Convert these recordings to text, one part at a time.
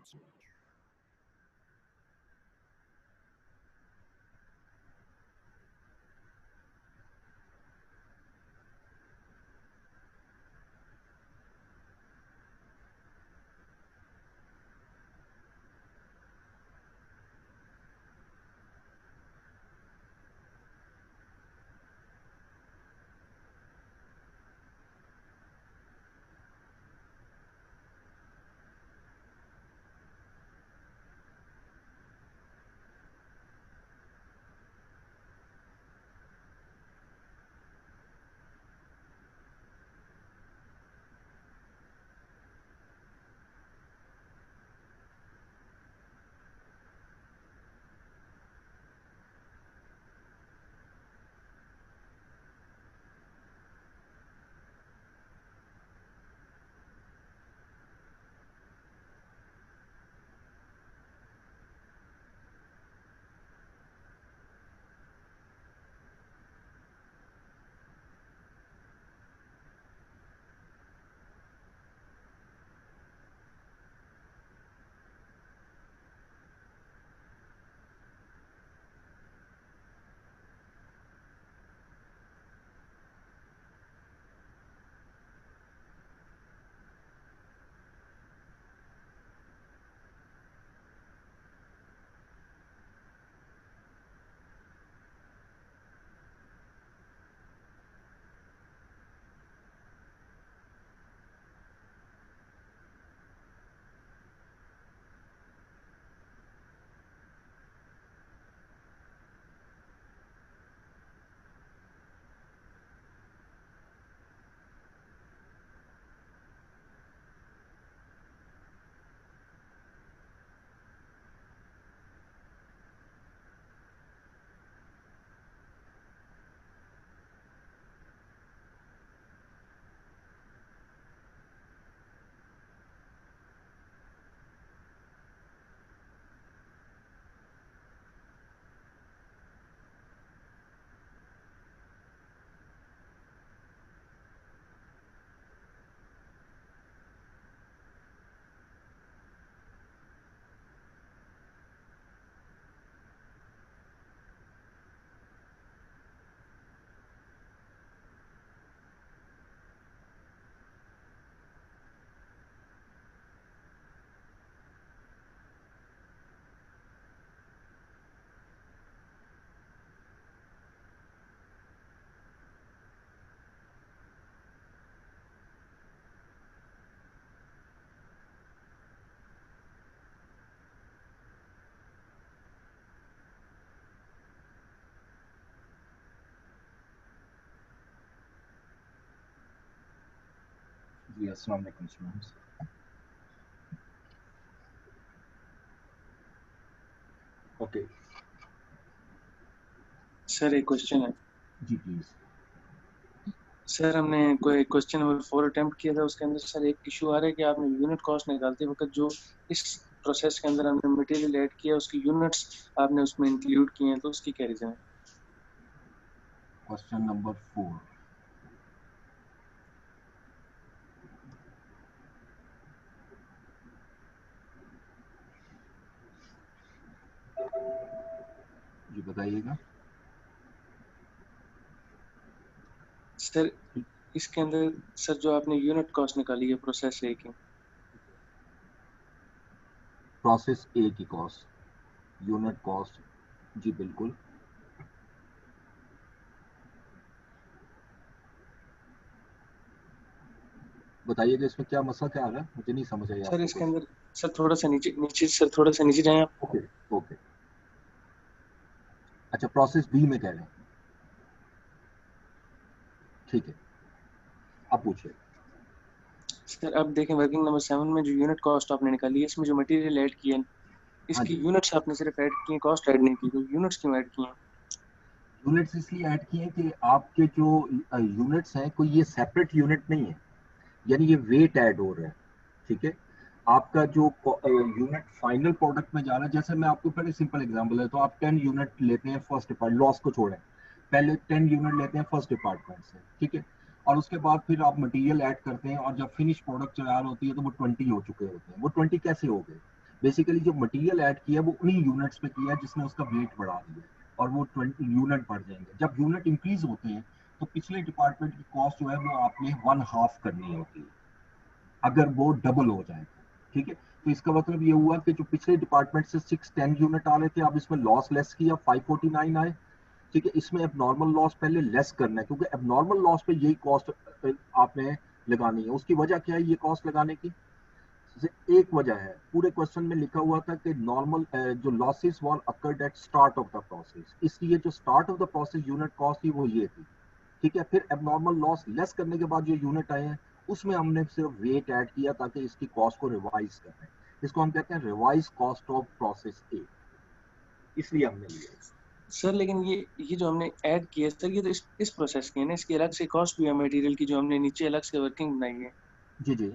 जी अस्सलाम वालेकुम students. Okay sir एक क्वेश्चन है। जी प्लीज। सर हमने कोई क्वेश्चन नंबर 4 अटेम्प्ट किया था, उसके अंदर सर एक इशू आ रहा है कि आपने यूनिट कॉस्ट निकालते वक्त जो इस प्रोसेस के अंदर हमने मटेरियल ऐड किया उसकी यूनिट्स आपने उसमें इंक्लूड किए हैं, तो उसकी क्या रीजन है? Question number 4। जी बताइएगा। सर इसके अंदर सर जो आपने यूनिट कॉस्ट निकाली है प्रोसेस ए की, प्रोसेस ए की कॉस्ट, यूनिट कॉस्ट, जी बिल्कुल। बताइएगा इसमें क्या मसला क्या आ रहा है, मुझे नहीं समझ आई सर आपका इसके क्वेश्चन। अंदर सर थोड़ा सा नीचे सर थोड़ा सा नीचे जाएं आप। Okay okay. अच्छा प्रोसेस बी में कह रहे हैं, ठीक है आप पूछिए। सर अब देखें वर्किंग नंबर 7 में जो यूनिट कॉस्ट आपने निकाली है, इसमें जो मटेरियल ऐड किया है हाँ इसकी जी, यूनिट्स आपने सिर्फ ऐड की हैं, कॉस्ट ऐड नहीं की, तो यूनिट्स क्यों ऐड की हैं? यूनिट्स इसलिए ऐड किए हैं कि आपके जो यूनिट्स हैं कोई ये सेपरेट यूनिट नहीं है, यानी ये वेट ऐड हो रहा है, ठीक है। आपका जो यूनिट फाइनल प्रोडक्ट में जा रहा है, जैसे मैं आपको पहले सिंपल एग्जांपल है, तो आप 10 यूनिट लेते हैं फर्स्ट डिपार्टमेंट, लॉस को छोड़ें, पहले 10 यूनिट लेते हैं फर्स्ट डिपार्टमेंट से, ठीक है। और उसके बाद फिर आप मटेरियल ऐड करते हैं और जब फिनिश प्रोडक्ट तैयार होती है तो वो 20 हो चुके होते हैं। वो 20 कैसे हो गए? बेसिकली जो मटेरियल ऐड किया वो उन्हीं यूनिट्स पे किया जिसने उसका वेट बढ़ा दिया, और वो 20 यूनिट बढ़ जाएंगे। जब यूनिट इंक्रीज होते हैं तो पिछले डिपार्टमेंट की कॉस्ट जो है वो आपने 1/2 करनी होती है, अगर वो डबल हो जाए। ठीक है, तो इसका मतलब ये हुआ कि जो पिछले डिपार्टमेंट से 610 यूनिट आ रहे थे, अब इसमें लॉस लेस किया, 549 आए। ठीक है, इसमें अब नॉर्मल लॉस पहले लेस करना है, क्योंकि अब नॉर्मल लॉस पे यही कॉस्ट आपने लगानी है। उसकी वजह क्या है ये कॉस्ट लगाने की? एक वजह है, पूरे क्वेश्चन में लिखा हुआ था कि नॉर्मल जो losses were occurred at start of the process, इसलिए जो start of the process unit cost थी वो ये थी। ठीक है, फिर एबनॉर्मल लॉस लेस करने के बाद जो यूनिट आए हैं उसमें हमने सिर्फ वेट ऐड किया ताकि इसकी कॉस्ट को रिवाइज कर रहे हैं। इसको हम कहते हैं रिवाइज कॉस्ट ऑफ प्रोसेस ए, इसलिए हमने लिया। सर लेकिन ये जो हमने ऐड किया सर, ये तो इस प्रोसेस की है ना, इसकी अलग से कॉस्ट भी है मटेरियल की, जो हमने नीचे अलग से वर्किंग बनाई है। जी जी,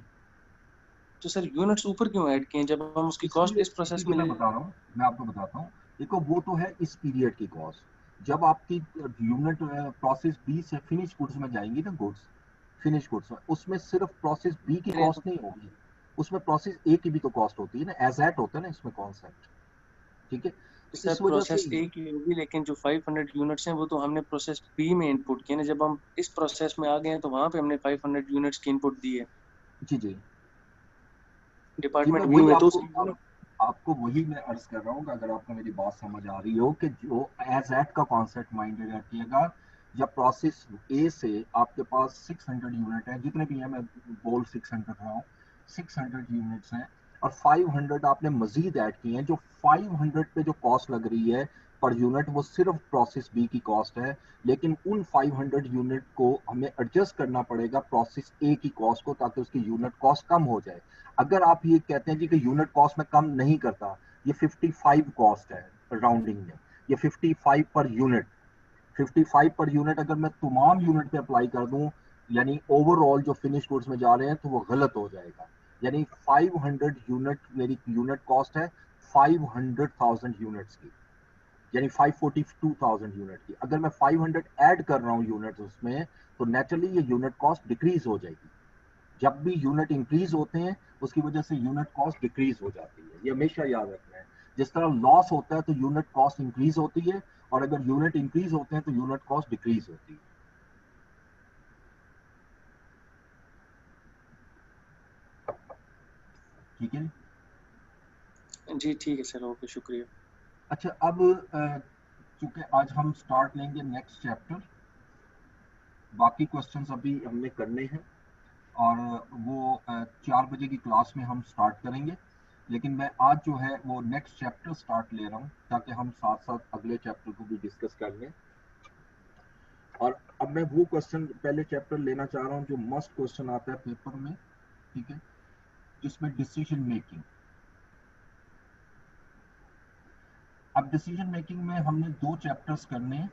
तो सर यूनिट्स ऊपर क्यों ऐड किए जब हम उसकी कॉस्ट इसलिए इस प्रोसेस इसीलिए में मैं ले? बता रहा हूँ, मैं आपको बताता हूँ। देखो वो तो है इस पीरियड की कॉस्ट, जब आपकी यूनिट प्रोसेस बी से फिनिश गुड्स में जाएंगी ना, गुड्स फिनिश गुड्स में, उसमें सिर्फ प्रोसेस बी की कॉस्ट नहीं होगी, उसमें प्रोसेस ए की भी तो कॉस्ट होती है ना, एज एट होता है ना इसमें कॉन्सेप्ट। ठीक है, तो सर इस वजह से प्रोसेस ए की होगी, लेकिन जो 500 यूनिट्स हैं वो तो हमने प्रोसेस बी में इनपुट किए ना। जब हम इस प्रोसेस में आ गए हैं तो वहां पे हमने 500 यूनिट्स की इनपुट दी है जी जी जी, मैं डिपार्टमेंट बी वही में, तो आपको उसकी यूनिट। आपको वही मैं अर्ज कर रहा हूँ कि अगर आपको मेरी बात समझ आ रही हो कि जो एज एट का कॉन्सेप्ट माइंड रखिएगा। जब प्रोसेस ए से आपके पास 600 यूनिट है, जितने भी हैं, मैं बोल 600 रहा हूँ, 600 यूनिट्स हैं, और 500 आपने मजीद ऐड किए हैं, जो 500 पे जो कॉस्ट लग रही है पर यूनिट वो सिर्फ प्रोसेस बी की कॉस्ट है। लेकिन उन 500 यूनिट को हमें एडजस्ट करना पड़ेगा प्रोसेस ए की कॉस्ट को, ताकि उसकी यूनिट कॉस्ट कम हो जाए। अगर आप ये कहते हैं जी कि यूनिट कॉस्ट में कम नहीं करता, ये 55 कॉस्ट है राउंडिंग में, ये 55 पर यूनिट, 55 पर यूनिट अगर मैं तमाम यूनिट पे अप्लाई कर दूं, यानी ओवरऑल जो फिनिश गुड्स में जा रहे हैं, तो वो गलत हो जाएगा। यानी 500 यूनिट मेरी यूनिट कॉस्ट है 500,000 यूनिट्स की, यानी 542,000 यूनिट की। अगर मैं 500 ऐड कर रहा हूँ यूनिट उसमें, तो नेचुरली ये यूनिट कॉस्ट डिक्रीज हो जाएगी। जब भी यूनिट इंक्रीज होते हैं उसकी वजह से यूनिट कॉस्ट डिक्रीज हो जाती है, ये हमेशा याद रखना है। जिस तरह लॉस होता है तो यूनिट कॉस्ट इंक्रीज होती है, और अगर यूनिट इंक्रीज होते हैं तो यूनिट कॉस्ट डिक्रीज होती है। ठीक है। जी ठीक है सर, ओके, शुक्रिया। अच्छा, अब चूंकि आज हम स्टार्ट लेंगे नेक्स्ट चैप्टर, बाकी क्वेश्चंस अभी हमने करने हैं, और वो 4 बजे की क्लास में हम स्टार्ट करेंगे। लेकिन मैं आज जो है वो नेक्स्ट चैप्टर स्टार्ट ले रहा हूँ, ताकि हम साथ साथ अगले चैप्टर को भी डिस्कस कर लें। और अब मैं वो क्वेश्चन पहले चैप्टर लेना चाह रहा हूँ जो मस्ट क्वेश्चन आता है पेपर में। ठीक है, जिसमें डिसीजन मेकिंग। अब डिसीजन मेकिंग में हमने 2 चैप्टर्स करने हैं,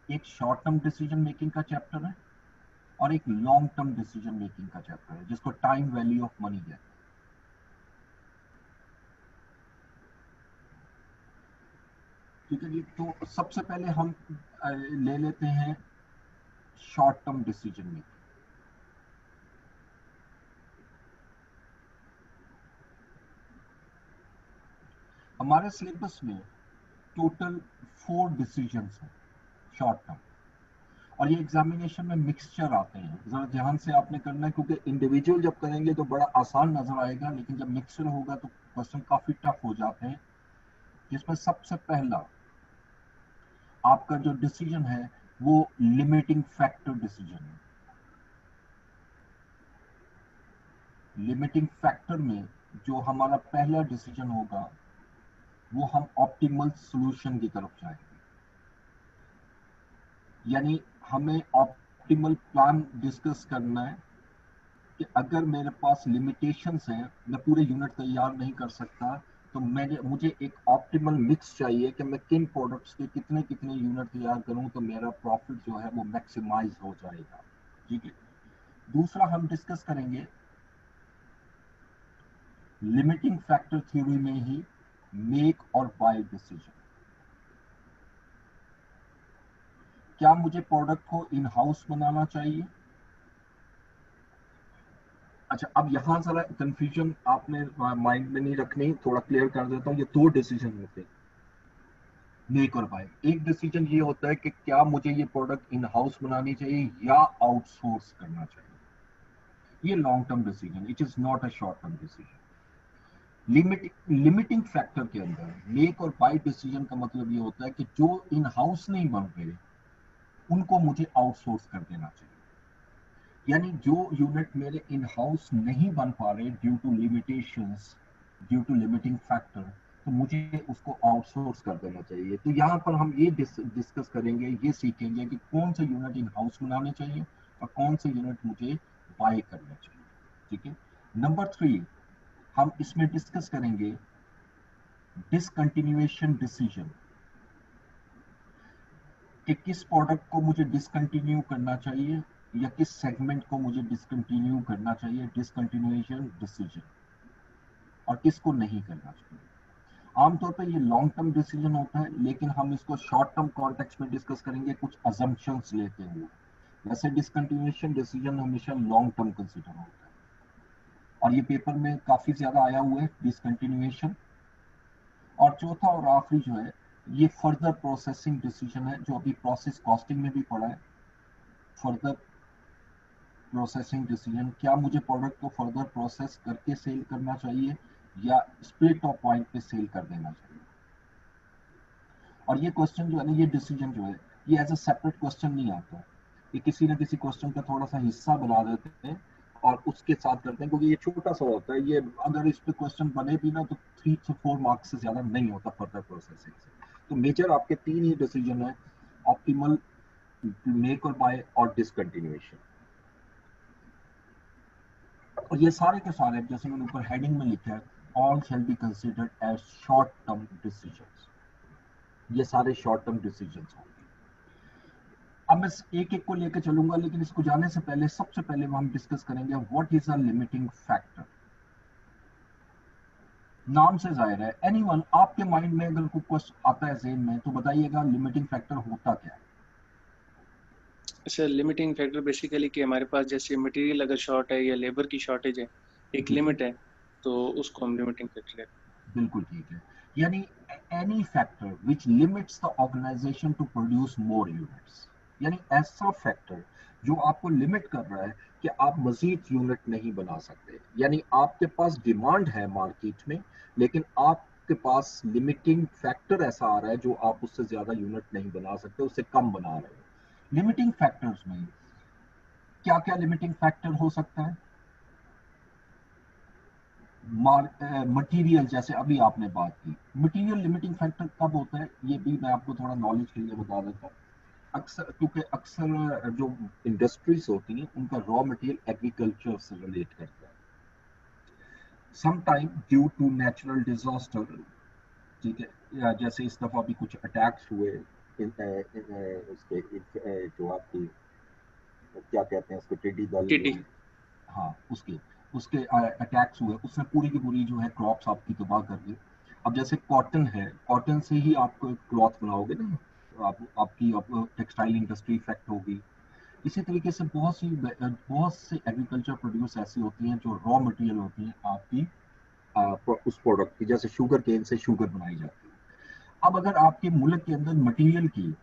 एक शॉर्ट टर्म डिसीजन मेकिंग का चैप्टर है, और एक लॉन्ग टर्म डिसीजन मेकिंग का चैप्टर है, जिसको टाइम वैल्यू ऑफ मनी कहते हैं। ठीक है जी, तो सबसे पहले हम ले लेते हैं शॉर्ट टर्म डिसीजन मेकिंग। हमारे सिलेबस में टोटल 4 डिसीजंस हैं शॉर्ट टर्म, और ये एग्जामिनेशन में मिक्सचर आते हैं, जरा ध्यान से आपने करना है, क्योंकि इंडिविजुअल जब करेंगे तो बड़ा आसान नजर आएगा, लेकिन जब मिक्सचर होगा तो क्वेश्चन काफी टफ हो जाते हैं। जिसमें सबसे पहला आपका जो डिसीजन है वो लिमिटिंग फैक्टर डिसीजन है। लिमिटिंग फैक्टर में जो हमारा पहला डिसीजन होगा वो हम ऑप्टिमल सॉल्यूशन की तरफ जाएंगे, यानी हमें ऑप्टिमल प्लान डिस्कस करना है कि अगर मेरे पास लिमिटेशंस हैं, मैं पूरे यूनिट तैयार नहीं कर सकता, तो मुझे एक ऑप्टिमल मिक्स चाहिए कि मैं किन प्रोडक्ट्स के कितने कितने यूनिट तैयार करूं तो मेरा प्रॉफिट जो है वो मैक्सिमाइज हो जाएगा। ठीक है, दूसरा हम डिस्कस करेंगे लिमिटिंग फैक्टर थ्योरी में ही मेक और बाय डिसीजन। क्या मुझे प्रोडक्ट को इन हाउस बनाना चाहिए? अच्छा, अब यहाँ जरा कंफ्यूजन आपने माइंड में नहीं रखनी, थोड़ा क्लियर कर देता हूँ। ये दो डिसीजन होते हैं मेक और बाय। एक डिसीजन ये होता है कि क्या मुझे ये प्रोडक्ट इन हाउस बनानी चाहिए या आउटसोर्स करना चाहिए। ये long term decision, it is not a short term decision. Limiting factor के अंदर मेक और बाय डिसीजन का मतलब ये होता है कि जो इन हाउस नहीं बन रहे उनको मुझे आउटसोर्स कर देना चाहिए। यानी जो यूनिट मेरे इन हाउस नहीं बन पा रहे due to limitations, due to limiting factor, तो मुझे उसको आउटसोर्स कर देना चाहिए। तो यहाँ पर हम ये डिस्कस करेंगे, ये सीखेंगे कि कौन से यूनिट इन हाउस बनाने चाहिए और कौन से यूनिट मुझे बाय करने चाहिए। ठीक है। नंबर 3 हम इसमें डिस्कस करेंगे डिसकंटिन्यूएशन डिसीजन, कि किस प्रोडक्ट को मुझे डिसकंटिन्यू करना चाहिए या किस सेगमेंट को मुझे डिसकंटिन्यू करना चाहिए, डिसकंटिन्यूएशन डिसीजन, और किसको नहीं करना चाहिए। आमतौर पर ये लॉन्ग टर्म डिसीजन होता है, लेकिन हम इसको शॉर्ट टर्म कॉन्टेक्स्ट में डिस्कस करेंगे कुछ अजम्पशंस लेते हुए। वैसे डिसकंटिन्यूएशन डिसीजन हमेशा लॉन्ग टर्म कंसीडर होता है, और ये पेपर में काफी ज्यादा आया हुआ है डिसकंटिन्यूएशन। और चौथा और आखिरी जो है ये फर्दर प्रोसेसिंग डिसीजन है, जो अभी प्रोसेस कॉस्टिंग में भी पड़ा है। फर्दर प्रोसेसिंग डिसीजन, क्या मुझे प्रोडक्ट को फर्दर प्रोसेस करके सेल करना चाहिए या स्प्लिट ऑफ पॉइंट पे सेल कर देना चाहिए। और ये क्वेश्चन जो है ना, ये डिसीजन जो है, ये एज अ सेपरेट क्वेश्चन नहीं आता, ये किसी ना किसी क्वेश्चन का थोड़ा सा हिस्सा बना देते हैं और उसके साथ करते हैं, क्योंकि ये छोटा सा होता है। ये अगर इस पे क्वेश्चन बने भी ना तो 3 से 4 मार्क्स से ज्यादा नहीं होता फर्दर प्रोसेसिंग से। तो मेजर आपके 3 ही डिसीजन है, ऑप्टिमल, मेक और बाय और डिसकंटिन्यूएशन। और ये सारे के सारे जैसे मैंने ऊपर हेडिंग में लिखा है, all shall be considered as short term decisions. ये सारे शॉर्ट टर्म डिसीजंस होंगे। अब मैं एक एक को लेकर चलूंगा, लेकिन इसको जाने से पहले सबसे पहले हम डिस्कस करेंगे what is a limiting factor. नाम से जाहिर है, एनीवन आपके माइंड में अगर कोई क्वेश्चन आता है ज़हन में तो बताइएगा लिमिटिंग फैक्टर होता क्या है। सर लिमिटिंग फैक्टर बेसिकली कि हमारे पास जैसे मटेरियल अगर शॉर्ट है या लेबर की शॉर्टेज है, एक जी जी, लिमिट है, तो उसको हम लिमिटिंग फैक्टर लेते बिल्कुल ठीक है। यानी any factor which limits the organisation to produce more units, यानी ऐसा फैक्टर जो आपको लिमिट कर रहा है कि आप मजीद यूनिट नहीं बना सकते। यानी आपके पास डिमांड है मार्केट में, लेकिन आपके पास लिमिटिंग फैक्टर ऐसा आ रहा है जो आप उससे ज्यादा यूनिट नहीं बना सकते, उससे कम बना रहे हो। लिमिटिंग फैक्टर्स में क्या क्या लिमिटिंग फैक्टर हो सकता है। मटेरियल, जैसे अभी आपने बात की, मटेरियल लिमिटिंग फैक्टर कब होता है, ये भी मैं आपको थोड़ा नॉलेज के लिए बता देता हूँ। अक्सर, क्योंकि अक्सर जो इंडस्ट्रीज होती हैं उनका रॉ मटेरियल एग्रीकल्चर से रिलेट करता है। Some time due to natural disaster, ठीक है, या जैसे इस दफा भी कुछ अटैक्स हुए उसके जो आपकी क्या कहते हैं उसको, टिड्डी दल हैं। जो, टीडी। हाँ उसके उसके अटैक्स हुए, उसने पूरी की पूरी जो है क्रॉप्स आपकी तबाह कर दी। अब जैसे कॉटन है, कॉटन से ही आप क्लॉथ बनाओगे ना, आपकी टेक्सटाइल इंडस्ट्री इफेक्ट होगी। इसी तरीके से बहुत से एग्रीकल्चर प्रोड्यूस ऐसी होती हैं जो रॉ मटेरियल होती हैं आपकी उस प्रोडक्ट की, जैसे शुगर केन से शुगर बनाई जाती है। अब अगर आपके मुल्क के अंदर मटेरियल की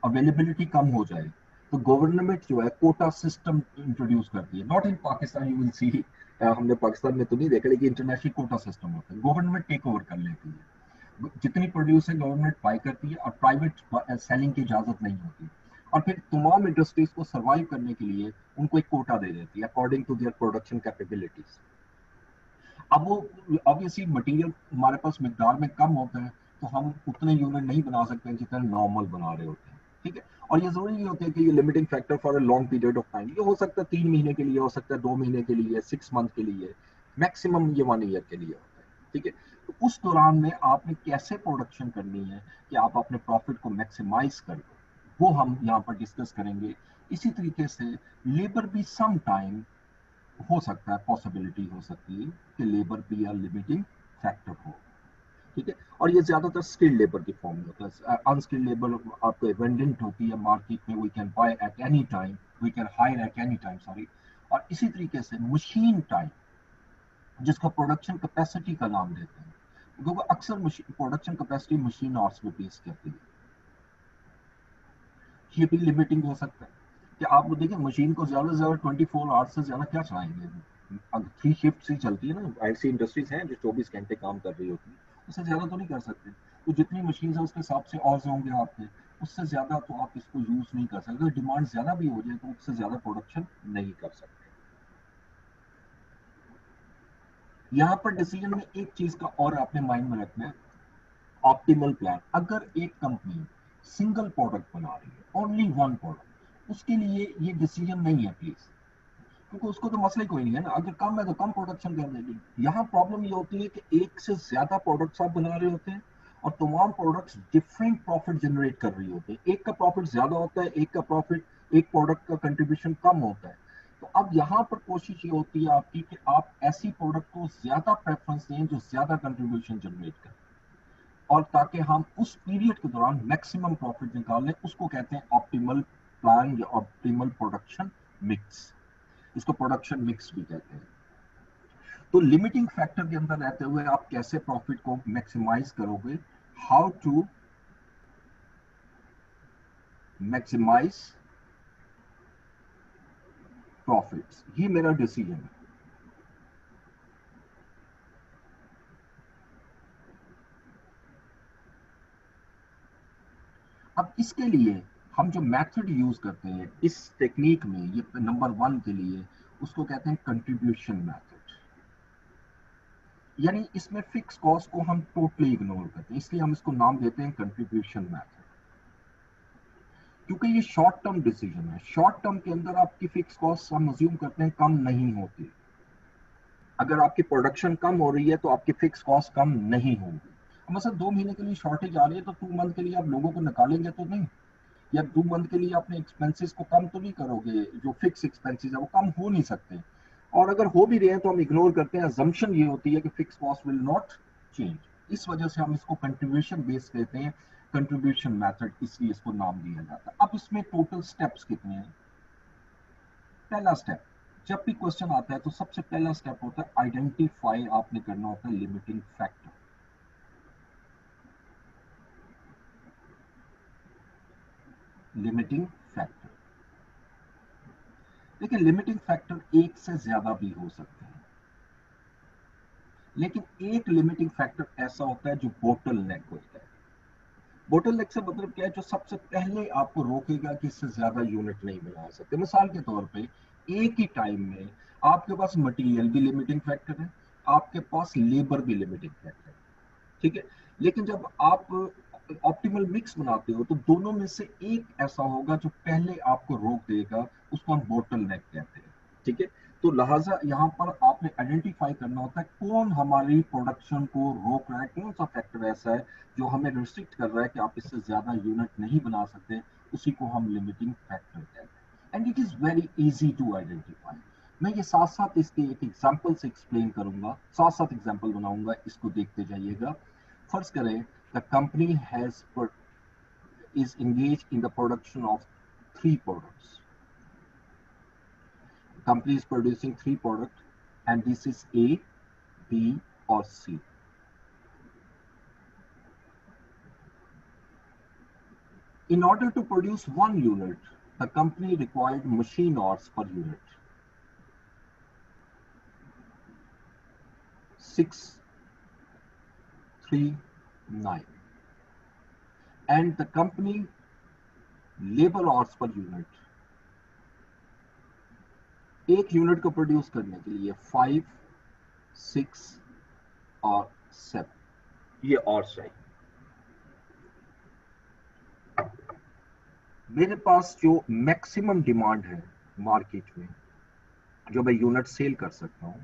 अवेलेबिलिटी कम हो जाए तो गवर्नमेंट जो है कोटा सिस्टम इंट्रोड्यूस करती है। Not in Pakistan, you will see, हमने पाकिस्तान में तो नहीं देखा, लेकिन इंटरनेशनल कोटा सिस्टम होता है, गवर्नमेंट टेक ओवर कर लेती है। जितनी प्रोड्यूस है गवर्नमेंट बाय करती है और प्राइवेट सेलिंग की इजाजत नहीं होती। और फिर तमाम इंडस्ट्रीज को सर्वाइव करने के लिए उनको एक कोटा दे देती है according to their production capabilities. अब वो ऑब्वियसली मटेरियल हमारे पास मिकदार में कम होता है, तो हम उतने यूनिट नहीं बना सकते जितने नॉर्मल बना रहे होते हैं। ठीक है। और ये जरूरी नहीं होता है कि ये limiting factor for a long period of time, ये हो सकता है 3 महीने के लिए, हो सकता है 2 महीने के लिए, 6 मंथ के लिए, मैक्सिमम ये 1 ईयर के लिए होता है। ठीक है। तो उस दौरान में आपने कैसे प्रोडक्शन करनी है कि आप अपने प्रॉफिट को मैक्सिमाइज कर दो, वो हम यहाँ पर डिस्कस करेंगे। इसी तरीके से लेबर भी सम टाइम हो सकता है, पॉसिबिलिटी हो सकती है कि लेबर भी लिमिटिंग फैक्टर हो। ठीक है। और ये ज्यादातर स्किल्ड लेबर की फॉर्म में होता है। अनस्किल्ड लेबर आपको एबंडेंट होती है मार्केट में, we can buy at any time, we can hire at any time, sorry. और इसी तरीके से मशीन टाइम, जिसको प्रोडक्शन कैपेसिटी का नाम देते हैं, क्योंकि अक्सर प्रोडक्शन कैपेसिटी मशीन आवर्स में बेस करती है, ये भी लिमिटिंग हो सकता है कि आप वो देखिए मशीन को ज्यादा से ज्यादा 24 आवर्स से ज्यादा क्या चलाएंगे, अगर 3 शिफ्ट ही चलती है ना, ऐसी इंडस्ट्रीज हैं जो 24 घंटे काम कर रही होती है, उससे ज्यादा तो नहीं कर सकते। तो जितनी मशीन है उसके हिसाब से आवर्स होंगे आपके, उससे ज्यादा तो आप इसको यूज नहीं कर सकते। अगर डिमांड ज्यादा भी हो जाए तो उससे ज्यादा प्रोडक्शन नहीं कर सकते। यहाँ पर डिसीजन में एक चीज का और आपने माइंड में रखना है, ऑप्टिमल प्लान। अगर एक कंपनी सिंगल प्रोडक्ट बना रही है, ओनली वन प्रोडक्ट, उसके लिए ये डिसीजन नहीं है प्लीज, क्योंकि उसको तो मसला ही कोई नहीं है ना, अगर कम है तो कम प्रोडक्शन कर देगी। यहाँ प्रॉब्लम ये होती है कि एक से ज्यादा प्रोडक्ट्स आप बना रहे होते हैं और तमाम प्रोडक्ट्स डिफरेंट प्रॉफिट जनरेट कर रही होते हैं। एक का प्रॉफिट ज्यादा होता है, एक का प्रॉफिट, एक प्रोडक्ट का कंट्रीब्यूशन कम होता है। तो अब यहाँ पर कोशिश ये होती है आपकी कि आप ऐसी प्रोडक्ट को ज्यादा प्रेफरेंस दें जो ज्यादा कंट्रीब्यूशन जनरेट करे, और ताकि हम उस पीरियड के दौरान मैक्सिमम प्रॉफिट निकाल लें। उसको कहते हैं ऑप्टिमल प्लान या ऑप्टिमल प्रोडक्शन मिक्स, इसको प्रोडक्शन मिक्स भी कहते हैं। तो लिमिटिंग फैक्टर के अंदर रहते हुए आप कैसे प्रॉफिट को मैक्सिमाइज करोगे, हाउ टू मैक्सिमाइज प्रॉफिट्स, ये मेरा डिसीजन है। अब इसके लिए हम जो मेथड यूज करते हैं इस टेक्निक में, ये नंबर 1 के लिए, उसको कहते हैं कंट्रीब्यूशन मेथड। यानी इसमें फिक्स कॉस्ट को हम टोटली इग्नोर करते हैं, इसलिए हम इसको नाम देते हैं कंट्रीब्यूशन मेथड। क्योंकि ये शॉर्ट टर्म डिसीजन है, शॉर्ट टर्म के अंदर आपकी फिक्स कॉस्ट हम अज्यूम करते हैं कम नहीं होती। अगर आपकी प्रोडक्शन कम हो रही है तो आपकी फिक्स कॉस्ट कम नहीं होगी। मतलब 2 महीने के लिए शॉर्टेज आ रही है तो 2 मंथ के लिए आप लोगों को निकालेंगे तो नहीं, या 2 मंथ के लिए अपने एक्सपेंसेस को कम तो नहीं करोगे, जो फिक्स एक्सपेंसेस है वो कम हो नहीं सकते। और अगर हो भी रहे हैं तो हम इग्नोर करते हैं, अजम्पशन ये होती है कि fix cost will not change. इस वजह से हम इसको कंट्रीब्यूशन बेस कहते हैं, कंट्रीब्यूशन मेथड, इसलिए इसको नाम दिया जाता है। अब इसमें टोटल स्टेप्स कितने हैं? पहला स्टेप, जब भी क्वेश्चन आता है तो सबसे पहला स्टेप होता है आइडेंटिफाई, आपने करना होता है लिमिटिंग फैक्टर। लिमिटिंग फैक्टर, देखिए लिमिटिंग फैक्टर एक से ज्यादा भी हो सकते हैं, लेकिन एक लिमिटिंग फैक्टर ऐसा होता है जो बोटल नेक होता है। बोटल नेक से मतलब क्या है? जो सबसे पहले आपको रोकेगा कि इससे ज्यादा यूनिट नहीं बना सकते। मिसाल के तौर पे एक ही टाइम में आपके पास मटेरियल भी लिमिटिंग फैक्टर है, आपके पास लेबर भी लिमिटिंग फैक्टर है, ठीक है। लेकिन जब आप ऑप्टिमल मिक्स बनाते हो तो दोनों में से एक ऐसा होगा जो पहले आपको रोक देगा, उसको हम बोटल नेक कहते हैं, ठीक है। तो लिहाजा यहाँ पर आपने आइडेंटिफाई करना होता है कौन हमारी प्रोडक्शन को रोक रहा है, कौन सा फैक्टर ऐसा है जो हमें रिस्ट्रिक्ट कर रहा है कि आप इससे ज्यादा यूनिट नहीं बना सकते, उसी को हम लिमिटिंग फैक्टर कहते हैं। And it is very easy to identify. मैं ये साथ साथ इसके एक एग्जाम्पल से एक्सप्लेन करूंगा, साथ साथ एग्जाम्पल बनाऊंगा, इसको देखते जाइएगा। फर्ज करें the company has is engaged in the production of 3 products. The company is producing 3 products and this is A, B or C. In order to produce 1 unit, the company required machine hours per unit 639, and the company labor hours per unit, एक unit को produce करने के लिए 5, 6 और 7 ये और चाहिए। मेरे पास जो मैक्सिमम डिमांड है मार्केट में, जो मैं यूनिट सेल कर सकता हूं,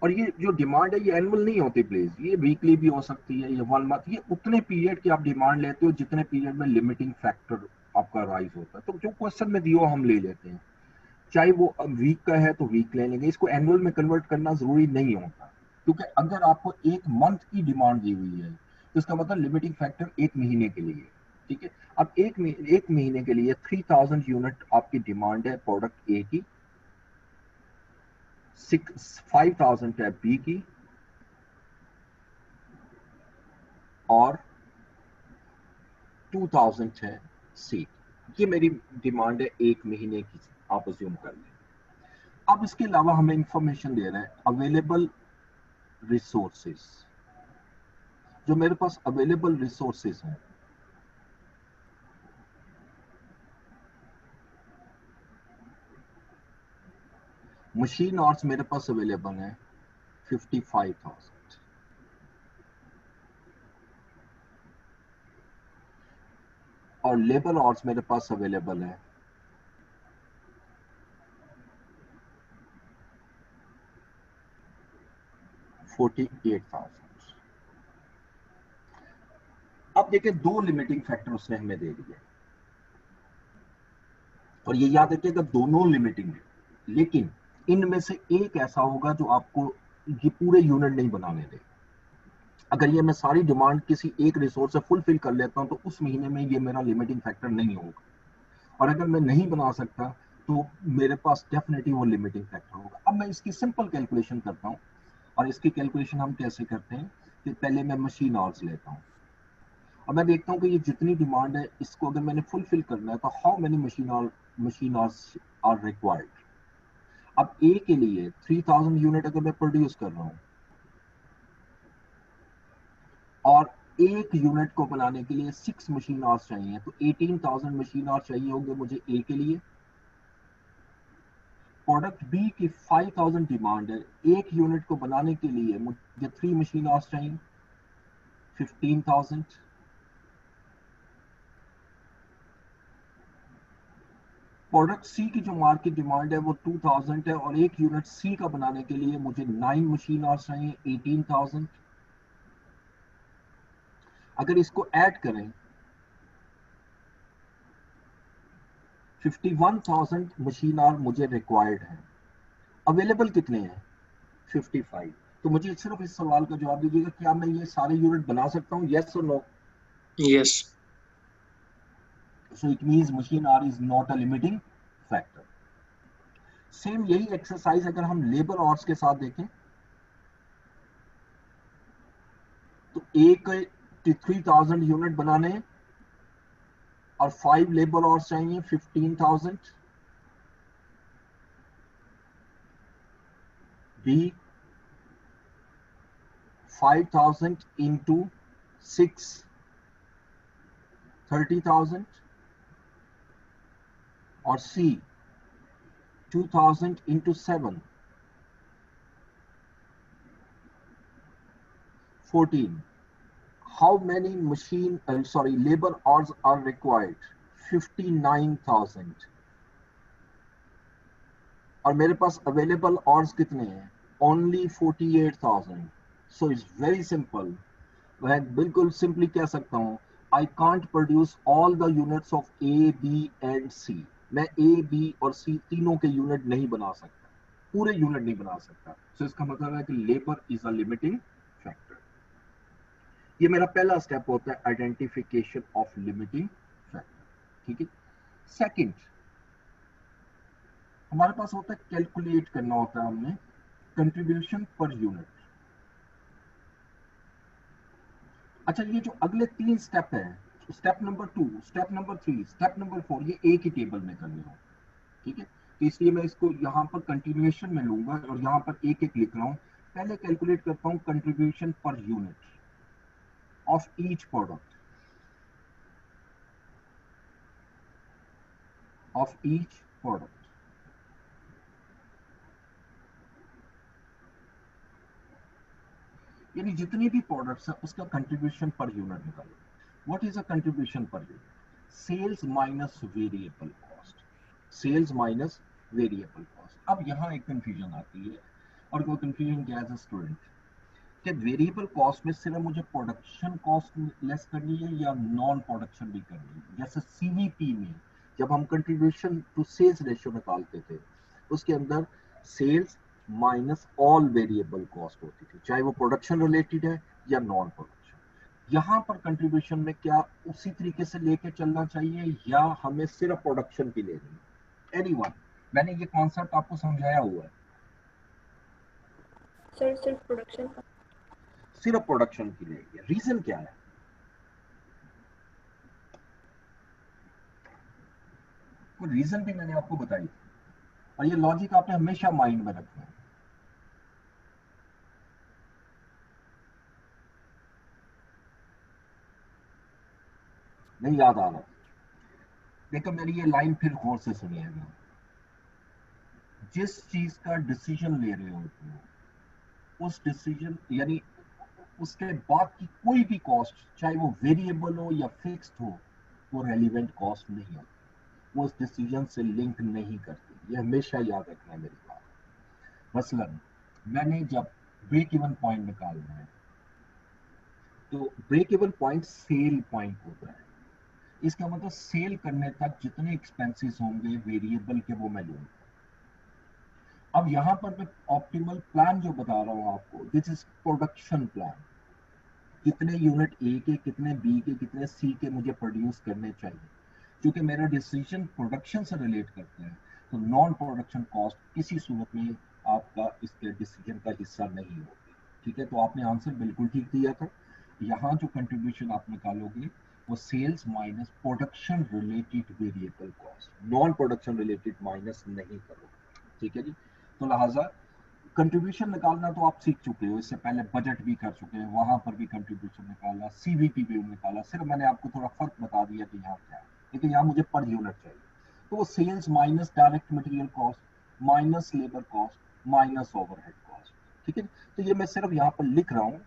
और ये जो डिमांड है ये एनुअल नहीं होती प्लीज, ये वीकली भी हो सकती है, ये 1 मंथ, ये उतने पीरियड की आप डिमांड लेते हो जितने पीरियड में लिमिटिंग फैक्टर आपका राइज होता है। तो जो क्वेश्चन में दियो हम ले लेते हैं, चाहे वो वीक का है तो वीक ले लेंगे, इसको एनुअल में कन्वर्ट करना जरूरी नहीं होता। क्योंकि अगर आपको 1 मंथ की डिमांड दी हुई है तो इसका मतलब लिमिटिंग फैक्टर 1 महीने के लिए है, ठीक है। अब एक महीने के लिए 3000 यूनिट आपकी डिमांड है प्रोडक्ट ए की, 5000 है बी की, और 2000 है सी। ये मेरी डिमांड है एक महीने की, आप अज्यूम कर लें। अब इसके अलावा हमें इंफॉर्मेशन दे रहा है अवेलेबल रिसोर्सेज। जो मेरे पास अवेलेबल रिसोर्सेज हैं, मशीन आवर्स मेरे पास अवेलेबल है 55,000, और लेबर आवर्स मेरे पास अवेलेबल है 48,000। अब देखिए, दो लिमिटिंग फैक्टर उसने हमें दे दिए, और ये याद रखिएगा दोनों लिमिटिंग है, लेकिन इनमें से एक ऐसा होगा जो आपको ये पूरे यूनिट नहीं बनाने दे। अगर ये मैं सारी डिमांड किसी एक रिसोर्स से फुलफिल कर लेता हूं तो उस महीने में ये मेरा लिमिटिंग फैक्टर नहीं होगा, और अगर मैं नहीं बना सकता तो मेरे पास डेफिनेटली वो लिमिटिंग फैक्टर होगा। अब मैं इसकी सिंपल कैलकुलेशन करता हूँ, और इसकी कैलकुलेशन हम कैसे करते हैं कि पहले मैं मशीन आवर्स लेता हूँ, और मैं देखता हूँ कि ये जितनी डिमांड है इसको अगर मैंने फुलफिल करना है तो how many machine hours are required. अब ए के लिए 3000 यूनिट अगर मैं प्रोड्यूस कर रहा हूँ, और एक यूनिट को बनाने के लिए 6 मशीन आवर्स चाहिए, तो 18,000 मशीन आवर्स चाहिए होंगे मुझे ए के लिए। प्रोडक्ट बी की 5000 डिमांड है, एक यूनिट को बनाने के लिए मुझे 3 मशीन आवर्स चाहिए, 15,000। प्रोडक्ट सी की जो मार्केट डिमांड है वो 2000 है, और एक यूनिट सी का बनाने के लिए मुझे 9 मशीन आवर्स चाहिए, 18,000। अगर इसको ऐड करें, 51,000 मशीन आवर मुझे रिक्वायर्ड है, अवेलेबल कितने हैं 55। तो मुझे सिर्फ इस सवाल का जवाब दीजिएगा, क्या मैं ये सारे यूनिट बना सकता हूँ, यस और no? Yes. So it means machine hour is not a limiting factor. Same यही एक्सरसाइज अगर हम लेबर आवर्स के साथ देखें, तो एक 3,000 यूनिट बनाने और 5 लेबर आवर्स चाहिए 15,000। बी 5,000 इंटू 6 30,000, और सी 2,000 into 7 14। How many labor hours are required? 59,000। और मेरे पास अवेलेबल आवर्स कितने हैं? Only 48,000। So it's very simple. मैं बिल्कुल सिंपली कह सकता हूं, I can't produce all the units of A B and C. मैं ए बी और सी तीनों के यूनिट नहीं बना सकता, पूरे यूनिट नहीं बना सकता। सो इसका मतलब है कि labour is a limiting factor. ये मेरा पहला स्टेप होता है, आइडेंटिफिकेशन ऑफ लिमिटिंग फैक्टर। ठीक है। सेकंड, हमारे पास होता है कैलकुलेट करना होता है हमने कंट्रीब्यूशन पर यूनिट। अच्छा, ये जो अगले 3 स्टेप है, step number 2, step number 3, step number 4, ये एक ही टेबल में करने हो। ठीक है। तो इसलिए मैं इसको यहाँ पर कंटिन्यूएशन में लूंगा और यहाँ पर एक एक लिख रहा हूँ। पहले कैलकुलेट करता हूँ contribution per unit of each product, of each product. यानी जितनी भी प्रोडक्ट्स है उसका कंट्रीब्यूशन पर यूनिट निकालो। What is a contribution per unit? Sales minus variable cost, sales minus variable cost. अब यहाँ एक कंफ्यूजन आती है, और वो कंफ्यूजन क्या है स्टूडेंट, कि वेरिएबल कॉस्ट में सिर्फ मुझे प्रोडक्शन कॉस्ट लेस करनी है या नॉन प्रोडक्शन भी करनी है? जैसे सीवीपी में जब हम कंट्रीब्यूशन टू सेल्स रेशियो निकालते थे, उसके अंदर sales minus all variable cost होती थी, चाहे वो प्रोडक्शन रिलेटेड है या नॉन प्रोडक्शन। यहाँ पर कंट्रीब्यूशन में क्या उसी तरीके से लेके चलना चाहिए या हमें सिर्फ प्रोडक्शन की लेनी है? एनीवन, मैंने ये कॉन्सेप्ट आपको समझाया हुआ है। सर सिर्फ प्रोडक्शन का। सिर्फ प्रोडक्शन की लेंगे, रीजन क्या है? कोई रीजन भी मैंने आपको बताई थी, और ये लॉजिक आपने हमेशा माइंड में रखना है। नहीं याद आ रहा? देखो मेरी ये लाइन फिर गौर से सुनिएगा। जिस चीज का डिसीजन ले रहे होते हो, उस डिसीजन यानी उसके बाद की कोई भी कॉस्ट, चाहे वो वेरिएबल हो या फिक्स्ड हो, वो रेलिवेंट कॉस्ट नहीं होती, वो उस डिसीजन से लिंक नहीं करती। ये हमेशा याद रखना है मेरी बात। मसलन मैंने जब ब्रेक इवन पॉइंट निकालना है, तो break even point sale point होता है। इसका मतलब सेल करने तक जितने एक्सपेंसेस होंगे वेरिएबल के, वो मैं लूंगा। अब यहां पर मैं ऑप्टिमल प्लान जो बता रहा हूं आपको, दिस इज प्रोडक्शन प्लान। कितने यूनिट ए के, कितने बी के, कितने सी के मुझे प्रोड्यूस करने चाहिए। क्योंकि मेरा डिसीजन प्रोडक्शन से रिलेट करता है, तो नॉन प्रोडक्शन कॉस्ट किसी सूरत में आपका इसके डिसीजन का हिस्सा नहीं होगी। ठीक है, तो आपने आंसर बिल्कुल ठीक दिया था। यहाँ जो कंट्रीब्यूशन आप निकालोगे वो sales minus production related variable cost, non production related minus नहीं करोगे। ठीक है जी। तो लिहाजा कंट्रीब्यूशन निकालना तो आप सीख चुके हो, इससे पहले बजट भी कर चुके हैं, वहां पर भी कंट्रीब्यूशन निकाला, सीवीपी भी निकाला। सिर्फ मैंने आपको थोड़ा फर्क बता दिया कि यहाँ क्या है, लेकिन यहाँ मुझे पर यूनिट चाहिए। तो वो sales minus direct material cost minus labour cost minus overhead cost. ठीक है, तो ये मैं सिर्फ यहाँ पर लिख रहा हूँ।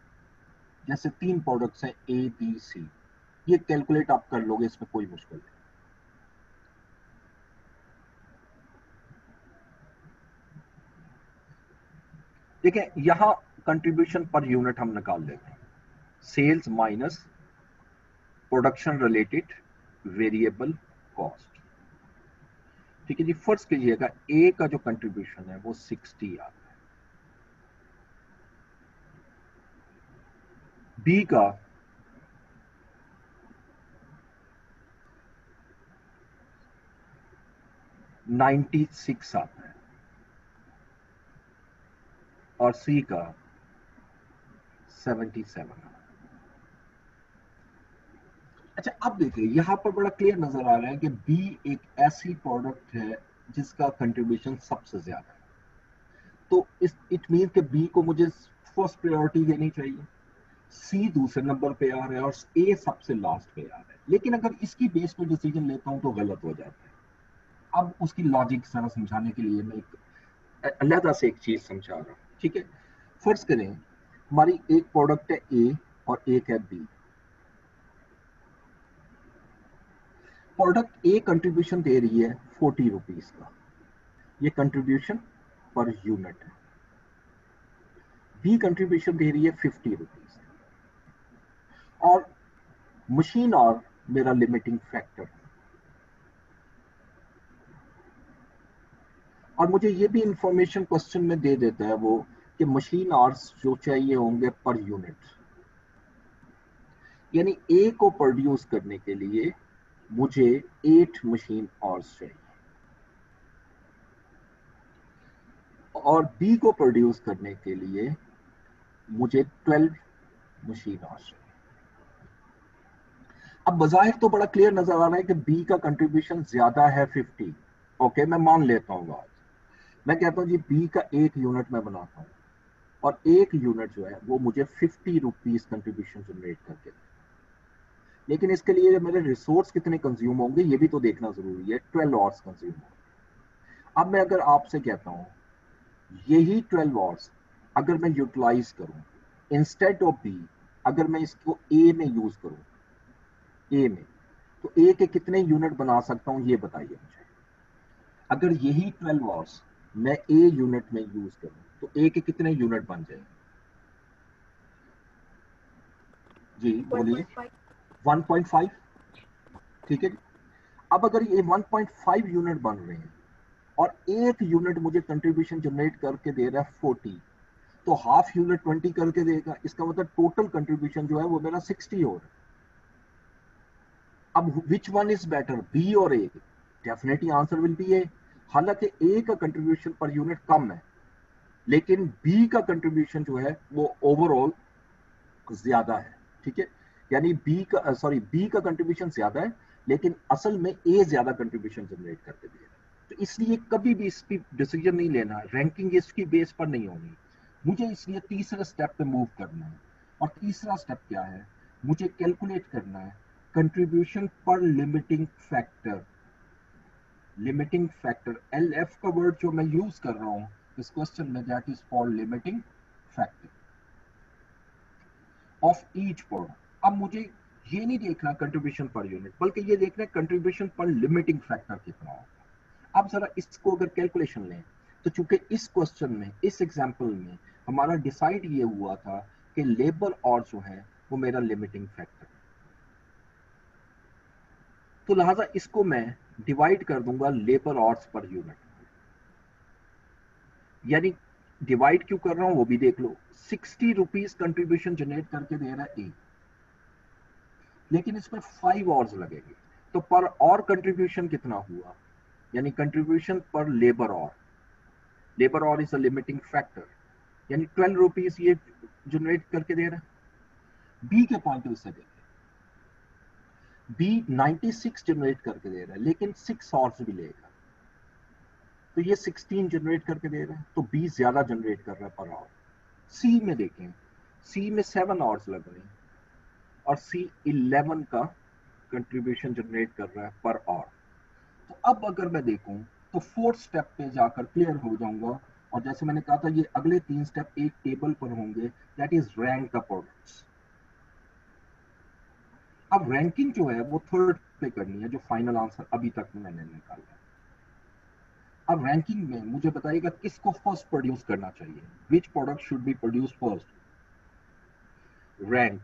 जैसे 3 प्रोडक्ट्स हैं ए बी सी, ये कैलकुलेट आप कर लोगे, इसमें कोई मुश्किल नहीं। देखिए यहाँ कंट्रीब्यूशन पर यूनिट हम निकाल लेते हैं, sales minus production related variable cost. ठीक है जी। फर्स्ट कीजिएगा ए का जो कंट्रीब्यूशन है वो 60 आता है, बी का 96 आता है, और सी का 77 आता है। अच्छा अब देखिए यहाँ पर बड़ा क्लियर नजर आ रहा है कि बी एक ऐसी प्रोडक्ट है जिसका कंट्रीब्यूशन सबसे ज्यादा है। तो इट मीन कि बी को मुझे फर्स्ट प्रायोरिटी देनी चाहिए, सी दूसरे नंबर पे आ रहा है, और ए सबसे लास्ट पे आ रहा है। लेकिन अगर इसकी बेस पे डिसीजन लेता हूं तो गलत हो जाता है। अब उसकी लॉजिक सारा समझाने के लिए मैं एक अलग से एक चीज समझा रहा हूँ। ठीक है, फर्ज करें हमारी एक प्रोडक्ट है ए और एक है बी। प्रोडक्ट ए कंट्रीब्यूशन दे रही है 40 रुपीज का, ये कंट्रीब्यूशन पर यूनिट है। बी कंट्रीब्यूशन दे रही है 50 रुपीज, और मशीन और मेरा लिमिटिंग फैक्टर है। और मुझे ये भी इंफॉर्मेशन क्वेश्चन में दे देता है वो कि मशीन आवर्स जो चाहिए होंगे पर यूनिट, यानी ए को प्रोड्यूस करने के लिए मुझे 8 मशीन आवर्स चाहिए, और बी को प्रोड्यूस करने के लिए मुझे 12 मशीन आवर्स चाहिए। अब बजाहिर तो बड़ा क्लियर नजर आ रहा है कि बी का कंट्रीब्यूशन ज्यादा है 50। ओके, मैं मान लेता हूँ बात। मैं कहता हूँ जी बी का 1 यूनिट मैं बनाता हूँ, और 1 यूनिट जो है वो मुझे 50 रुपीज कंट्रीब्यूशन जनरेट करके दे। लेकिन इसके लिए मेरे रिसोर्स कितने कंज्यूम होंगे ये भी तो देखना जरूरी है। 12 आवर्स कंज्यूम होंगे। अब मैं अगर आपसे कहता हूँ यही 12 आवर्स अगर मैं यूटिलाइज करूँ इंस्टेड ऑफ बी, अगर मैं इसको ए में यूज करूँ, ए में, तो ए के कितने यूनिट बना सकता हूँ ये बताइए मुझे। अगर यही 12 आवर्स मैं ए यूनिट में यूज करूँ तो ए के कितने यूनिट बन जाएंगे? जी बोलिए। 1.5। ठीक है जी। अब अगर ये 1.5 यूनिट बन रहे हैं और 1 यूनिट मुझे कंट्रीब्यूशन जनरेट करके दे रहा है 40, तो हाफ यूनिट 20 करके देगा, इसका मतलब टोटल कंट्रीब्यूशन जो है वो मेरा 60 हो रहा है। अब which one is better, B और A? Definitely answer will be A. हालांकि ए का कंट्रीब्यूशन पर यूनिट कम है, लेकिन बी का कंट्रीब्यूशन जो है वो ओवरऑल ज्यादा है, ठीक है। यानी बी का कंट्रीब्यूशन ज्यादा है, लेकिन असल में ए ज्यादा कंट्रीब्यूशन जनरेट करके दे रहा है। तो इसलिए कभी भी इसकी डिसीजन नहीं लेना, रैंकिंग इसकी बेस पर नहीं होनी। मुझे इसलिए तीसरे स्टेप पे मूव करना है। और तीसरा स्टेप क्या है, मुझे कैलकुलेट करना है कंट्रीब्यूशन पर limiting factor. Limiting factor, L F का वर्ड जो मैं यूज कर रहा हूं इस क्वेश्चन में, that is for limiting factor of each product. अब मुझे ये नहीं देखना कंट्रीब्यूशन पर यूनिट, बल्कि ये देखना कंट्रीब्यूशन पर लिमिटिंग फैक्टर कितना होगा। अब जरा इसको अगर कैलकुलेशन लें, तो चूंकि इस क्वेश्चन में, इस एग्जांपल में हमारा डिसाइड ये हुआ था कि लेबर और जो है वो मेरा लिमिटिंग फैक्टर, तो लिहाजा इसको मैं डिवाइड कर दूंगा लेबर ऑर्स पर यूनिट। यानी डिवाइड क्यों कर रहा हूं वो भी देख लो। 60 रुपीज कंट्रीब्यूशन जनरेट करके दे रहा है ए, लेकिन इसमें 5 आवर्स लगेंगे, तो पर और कंट्रीब्यूशन कितना हुआ, यानी कंट्रीब्यूशन पर लेबर और, लेबर और इज अ लिमिटिंग फैक्टर, यानी 12 रुपीज ये जनरेट करके दे रहा है। बी के पॉइंट ऑफ से देखें, बी 96 जनरेट करके दे रहा है, लेकिन 6 आवर्स भी लेगा, तो ये 16 जनरेट करके दे रहा है, तो बी ज्यादा जनरेट कर रहा है पर आवर। सी में देखें, सी में 7 आवर्स लग रहे हैं और सी 11 का कंट्रीब्यूशन जनरेट कर रहा है पर आवर। तो अब अगर मैं देखूं तो फोर्थ स्टेप पे जाकर क्लियर हो जाऊंगा, और जैसे मैंने कहा था ये अगले 3 स्टेप एक टेबल पर होंगे, that is rank the products. अब रैंकिंग जो है वो थर्ड पे करनी है, जो फाइनल आंसर अभी तक मैंने निकाला है। अब रैंकिंग में मुझे बताइएगा किसको फर्स्ट प्रोड्यूस करना चाहिए, which product should be produce first. Rank,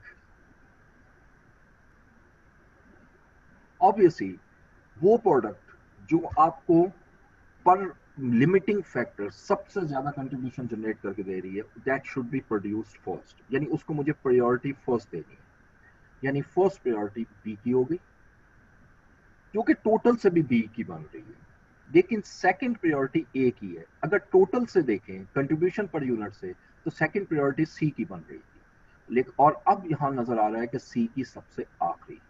obviously वो प्रोडक्ट जो आपको पर लिमिटिंग फैक्टर सबसे ज्यादा कंट्रीब्यूशन जनरेट करके दे रही है, that should be produced first, यानी उसको मुझे प्रायोरिटी फर्स्ट देनी है। यानी फर्स्ट प्रायोरिटी बी की होगी, जो कि टोटल से भी बी की बन रही है, लेकिन सेकंड प्रायोरिटी ए की है। अगर टोटल से देखें कंट्रीब्यूशन पर यूनिट से, तो सेकंड प्रायोरिटी सी की बन रही थी, लेकिन और अब यहां नजर आ रहा है कि सी की सबसे आखिरी।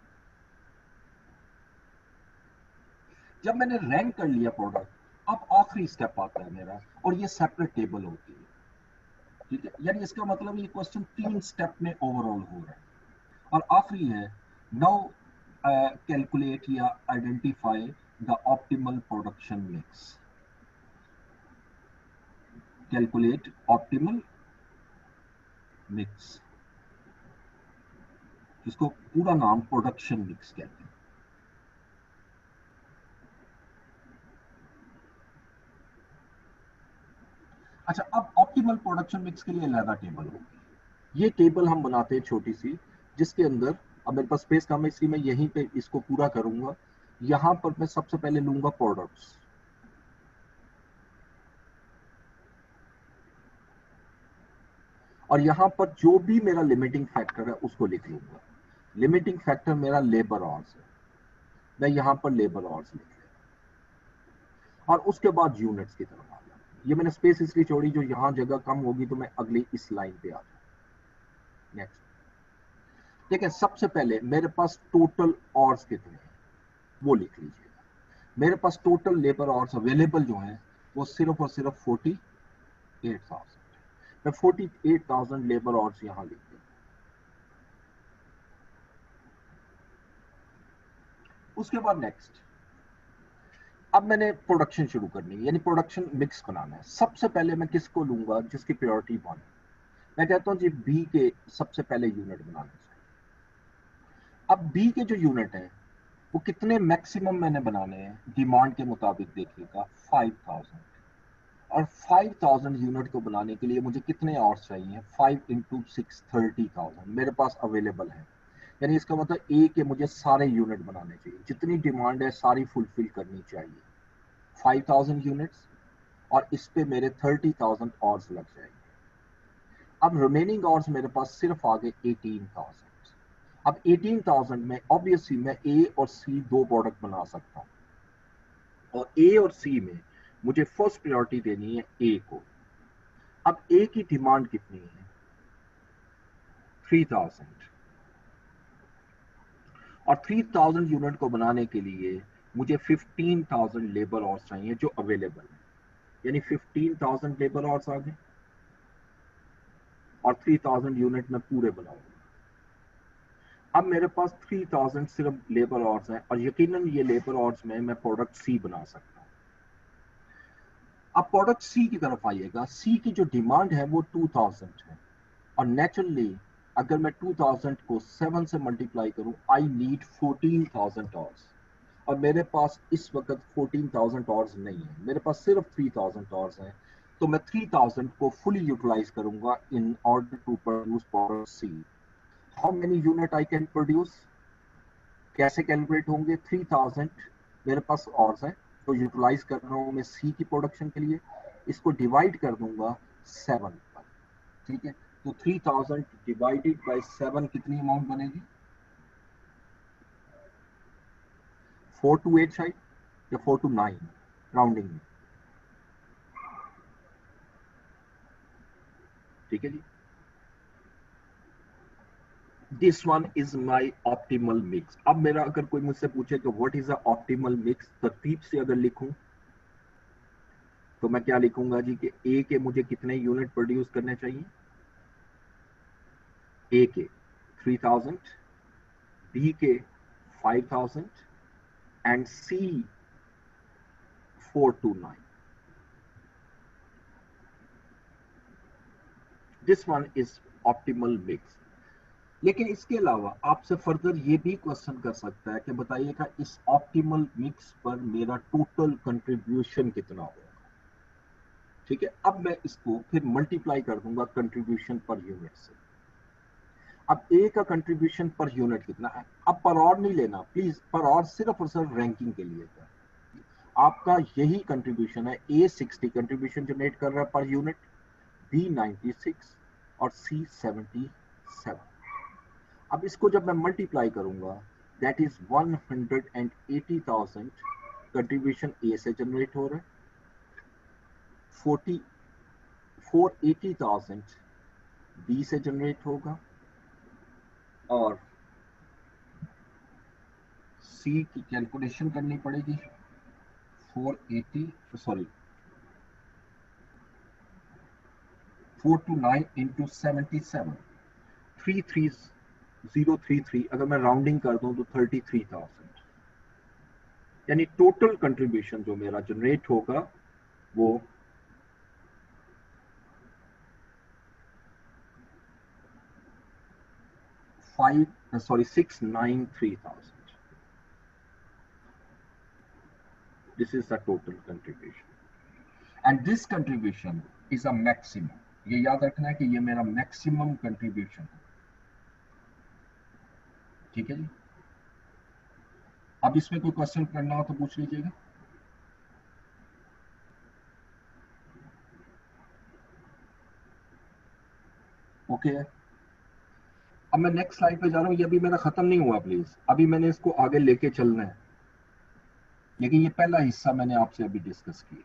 जब मैंने रैंक कर लिया प्रोडक्ट, अब आखिरी स्टेप आता है मेरा, और ये सेपरेट टेबल होती है, ठीक है। यानी इसका मतलब ये क्वेश्चन 3 स्टेप में ओवरऑल हो रहा है। और आखिरी है, नाउ कैलकुलेट या identify the optimal production mix. Calculate optimal mix, जिसको पूरा नाम प्रोडक्शन मिक्स कहते हैं। अच्छा, अब ऑप्टिमल प्रोडक्शन मिक्स के लिए अलग टेबल होगी। ये टेबल हम बनाते हैं छोटी सी, जिसके अंदर, अब मेरे पास स्पेस कम है इसलिए मैं यहीं पे इसको पूरा करूंगा। यहां पर मैं सबसे पहले लूंगा प्रोडक्ट्स, और यहां पर जो भी मेरा लिमिटिंग फैक्टर है उसको लिख लूंगा। लिमिटिंग फैक्टर मेरा लेबर आवर्स है, मैं यहां पर लेबर आवर्स लिख लिया, और उसके बाद यूनिट्स की तरफ आ जाऊंगा। ये मैंने स्पेस इसलिए छोड़ी, जो यहां जगह कम होगी तो मैं अगली इस लाइन पे आ जाऊंगा। नेक्स्ट देखिए, सबसे पहले मेरे पास टोटल आवर्स कितने हैं वो लिख लीजिएगा। मेरे पास टोटल लेबर आवर्स अवेलेबल जो हैं वो सिर्फ और सिर्फ 48,000। मैं 48,000 लेबर आवर्स यहां लिख दूंगा। उसके बाद नेक्स्ट, अब मैंने प्रोडक्शन शुरू करनी है, यानी प्रोडक्शन मिक्स बनाना है। सबसे पहले मैं किसको लूंगा, जिसकी प्रायोरिटी 1। मैं कहता हूं जी बी के सबसे पहले यूनिट बनाने चाहिए। अब बी के जो यूनिट हैं वो कितने मैक्सिमम मैंने बनाने हैं, डिमांड के मुताबिक देखिएगा 5,000। और 5,000 यूनिट को बनाने के लिए मुझे कितने आवर्स चाहिए, 5 इंटू 6 30,000 मेरे पास अवेलेबल है। यानी इसका मतलब ए के मुझे सारे यूनिट बनाने चाहिए, जितनी डिमांड है सारी फुलफिल करनी चाहिए, 5,000 यूनिट्स, और इस पे मेरे 30,000 आवर्स लग जाएंगे। अब रिमेनिंग आवर्स मेरे पास सिर्फ आ गए 18,000। अब 18,000 में ऑब्वियसली मैं ए और सी दो प्रोडक्ट बना सकता हूं, और ए और सी में मुझे फर्स्ट प्रायोरिटी देनी है ए को। अब ए की डिमांड कितनी है? 3,000, और 3,000 यूनिट को बनाने के लिए मुझे 15,000 लेबर आवर्स चाहिए जो अवेलेबल है, यानी 15,000 लेबर आवर्स आ गए, और 3,000 यूनिट में पूरे बनाऊंगा। अब मेरे पास 3,000 सिर्फ लेबर आवर्स हैं, और यकीनन ये लेबर आवर्स में मैं प्रोडक्ट सी बना सकता हूँ। अब प्रोडक्ट सी की तरफ आइएगा। सी की जो डिमांड है वो 2,000 है, और नेचुरली अगर मैं 2,000 को 7 से मल्टीप्लाई करूं, आई नीड 14,000 आवर्स, और मेरे पास इस वक्त 14,000 आवर्स नहीं है, मेरे पास सिर्फ 3,000 आवर्स हैं। तो मैं 3,000 को फुली यूटिलाइज करूंगा in order to produce product C. How many unit I can produce? कैसे कैलकुलेट होंगे? 3,000 मेरे पास आवर्स है, तो यूटिलाइज कर रहा हूँ मैं सी की प्रोडक्शन के लिए, इसको डिवाइड कर दूंगा 7 पर। ठीक है, तो 3,000 डिवाइडेड बाय 7 कितनी अमाउंट बनेगी? 4 to 8 शायद, या 4 to 9 राउंडिंग में। ठीक है जी, this one is my optimal mix. अब मेरा अगर कोई मुझसे पूछे कि what is a optimal mix, तरतीब से अगर लिखूं तो मैं क्या लिखूंगा जी कि ए के मुझे कितने यूनिट प्रोड्यूस करने चाहिए? ए के 3,000, बी के 5,000, and C 4 to 9। This one is optimal mix. लेकिन इसके अलावा आपसे फर्दर ये भी क्वेश्चन कर सकता है कि बताइएगा इस ऑप्टिमल मिक्स पर मेरा टोटल कंट्रीब्यूशन कितना होगा। ठीक है, अब मैं इसको फिर मल्टीप्लाई कर दूंगा कंट्रीब्यूशन पर यूनिट से। अब ए का कंट्रीब्यूशन पर यूनिट कितना है? अब पर और नहीं लेना प्लीज, पर और सिर्फ और सिर्फ रैंकिंग के लिए था। आपका यही कंट्रीब्यूशन है। ए 60 कंट्रीब्यूशन जनरेट कर रहा है पर यूनिट, बी 96, और सी 77। अब इसको जब मैं मल्टीप्लाई करूंगा, दैट इज 180,000 कंट्रीब्यूशन ए से जनरेट हो रहा है, 480,000 बी से जनरेट होगा, और सी की कैलकुलेशन करनी पड़ेगी। 480 सॉरी 4 to 9 into 77, 33033, अगर मैं राउंडिंग कर दूं तो 33,000, यानी टोटल कंट्रीब्यूशन जो मेरा जनरेट होगा वो 693,000। This is the total contribution, and this contribution is a maximum. ये याद रखना है कि ये मेरा मैक्सिमम कंट्रीब्यूशन है। ठीक है जी, अब इसमें कोई क्वेश्चन करना हो तो पूछ लीजिएगा। ओके है, अब मैं नेक्स्ट स्लाइड पे जा रहा हूँ। ये अभी मेरा खत्म नहीं हुआ प्लीज, अभी मैंने इसको आगे लेके चलना है, लेकिन ये पहला हिस्सा मैंने आपसे अभी डिस्कस किया।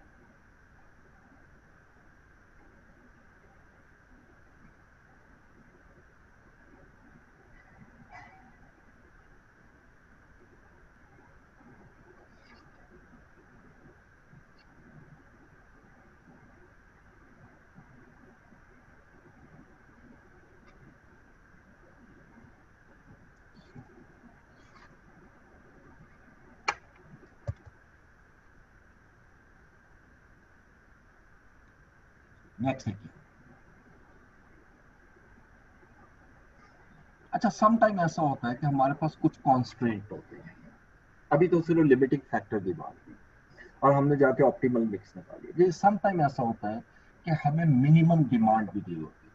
नेक्स्ट देखिए। अच्छा, सम टाइम ऐसा होता है कि हमारे पास कुछ कॉन्स्ट्रेंट होते हैं। अभी तो सिर्फ लिमिटिंग फैक्टर की बात की और हमने जाके ऑप्टिमल मिक्स निकाली। लेकिन सम टाइम ऐसा होता है कि हमें मिनिमम डिमांड भी दी होती है।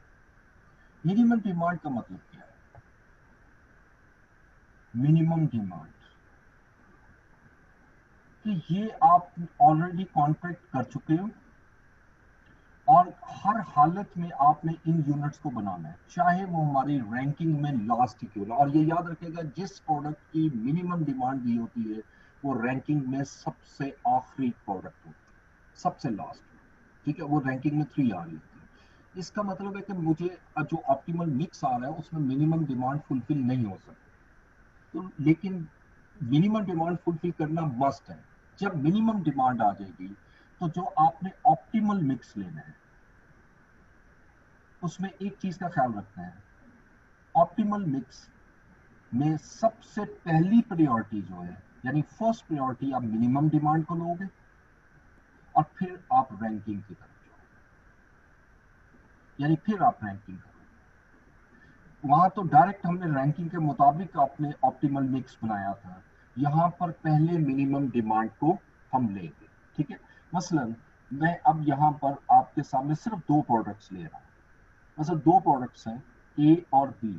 मिनिमम डिमांड का मतलब क्या है? मिनिमम डिमांड कि ये आप ऑलरेडी कॉन्ट्रैक्ट कर चुके हो, और हर हालत में आपने इन यूनिट्स को बनाना है, चाहे वो हमारी रैंकिंग में लास्ट क्यों ना। और ये याद रखेगा, जिस प्रोडक्ट की मिनिमम डिमांड दी होती है वो रैंकिंग में सबसे आखिरी प्रोडक्ट होती है, सबसे लास्ट। ठीक है, वो रैंकिंग में 3 आ रही होती है। इसका मतलब है कि मुझे जो ऑप्टिमल मिक्स आ रहा है उसमें मिनिमम डिमांड फुलफिल नहीं हो सकती, तो लेकिन मिनिमम डिमांड फुलफिल करना मस्ट है। जब मिनिमम डिमांड आ जाएगी तो जो आपने ऑप्टिमल मिक्स लेना है उसमें एक चीज का ख्याल रखना है, ऑप्टिमल मिक्स में सबसे पहली प्रायोरिटी जो है, यानी फर्स्ट प्रायोरिटी आप मिनिमम डिमांड को लोगे और फिर आप रैंकिंग की तरफ जाओगे, यानी फिर आप रैंकिंग करोगे। वहां तो डायरेक्ट हमने रैंकिंग के मुताबिक आपने ऑप्टिमल मिक्स बनाया था, यहां पर पहले मिनिमम डिमांड को हम लेंगे। ठीक है, मसलन मैं अब यहां पर आपके सामने सिर्फ 2 प्रोडक्ट्स ले रहा हूं, मतलब 2 प्रोडक्ट्स हैं ए और बी।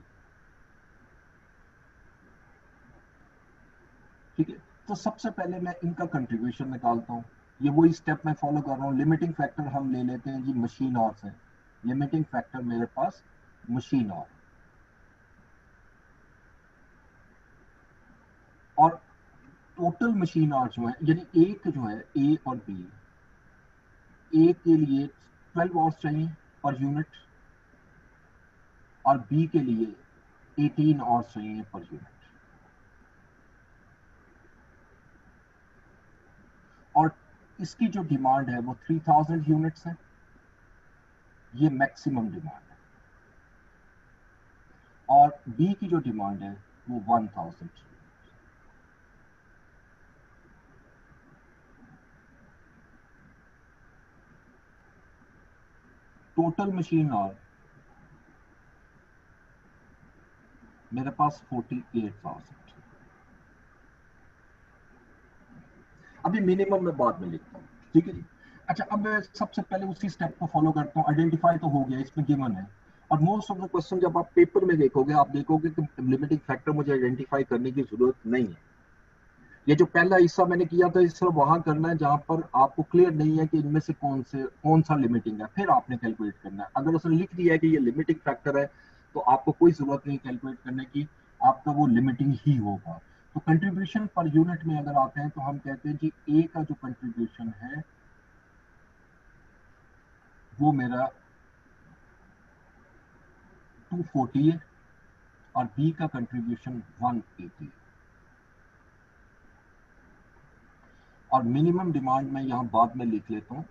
ठीक है, तो सबसे पहले मैं इनका कंट्रीब्यूशन निकालता हूँ। ये वही स्टेप मैं फॉलो कर रहा हूँ। लिमिटिंग फैक्टर हम ले लेते हैं जी मशीन और से। लिमिटिंग फैक्टर मेरे पास मशीन और टोटल मशीन और जो है, यानी एक जो है ए और बी, ए के लिए 12 आवर्स चाहिए पर यूनिट और बी के लिए 18 आवर्स चाहिए पर यूनिट। और इसकी जो डिमांड है वो 3000 यूनिट्स है, ये मैक्सिमम डिमांड है। और बी की जो डिमांड है वो 1000। टोटल मशीन और मेरे पास 48,000। अभी मिनिमम मैं बाद में लिखता हूँ, ठीक है जी। अच्छा, अब मैं सबसे पहले उसी स्टेप को फॉलो करता हूँ। आइडेंटिफाई तो हो गया, इसमें गिवन है। और मोस्ट ऑफ द क्वेश्चन जब आप पेपर में देखोगे, आप देखोगे कि लिमिटिंग फैक्टर मुझे आइडेंटिफाई करने की जरूरत नहीं है। ये जो पहला हिस्सा मैंने किया था, इस सिर्फ वहां करना है जहां पर आपको क्लियर नहीं है कि इनमें से कौन सा लिमिटिंग है, फिर आपने कैलकुलेट करना है। अगर उसने लिख दिया है कि ये लिमिटिंग फैक्टर है तो आपको कोई जरूरत नहीं कैलकुलेट करने की, आपका वो लिमिटिंग ही होगा। तो कंट्रीब्यूशन पर यूनिट में अगर आते हैं तो हम कहते हैं जी ए का जो कंट्रीब्यूशन है वो मेरा 240 है और बी का कंट्रीब्यूशन 180 है। और मिनिमम डिमांड में यहां बाद में लिख लेता हूं,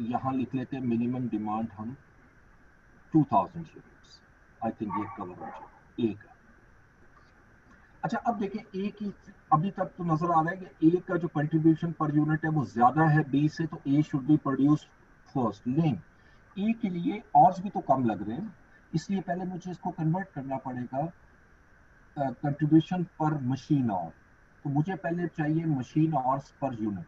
यहां लिख लेते हैं मिनिमम डिमांड हम 2000 यूनिट्स। आई थिंक ये कवर हो जाए ए का। अच्छा, अब देखें ए की, अभी तक तो नजर आ रहा है कि ए का जो कंट्रीब्यूशन पर यूनिट है वो ज्यादा है बी से, तो ए शुड बी प्रोड्यूस फर्स्ट। लेकिन ए के लिए ऑर्स भी तो कम लग रहे हैं, इसलिए पहले मुझे इसको कन्वर्ट करना पड़ेगा कंट्रीब्यूशन पर मशीन और। तो मुझे पहले चाहिए मशीन आवर्स पर यूनिट,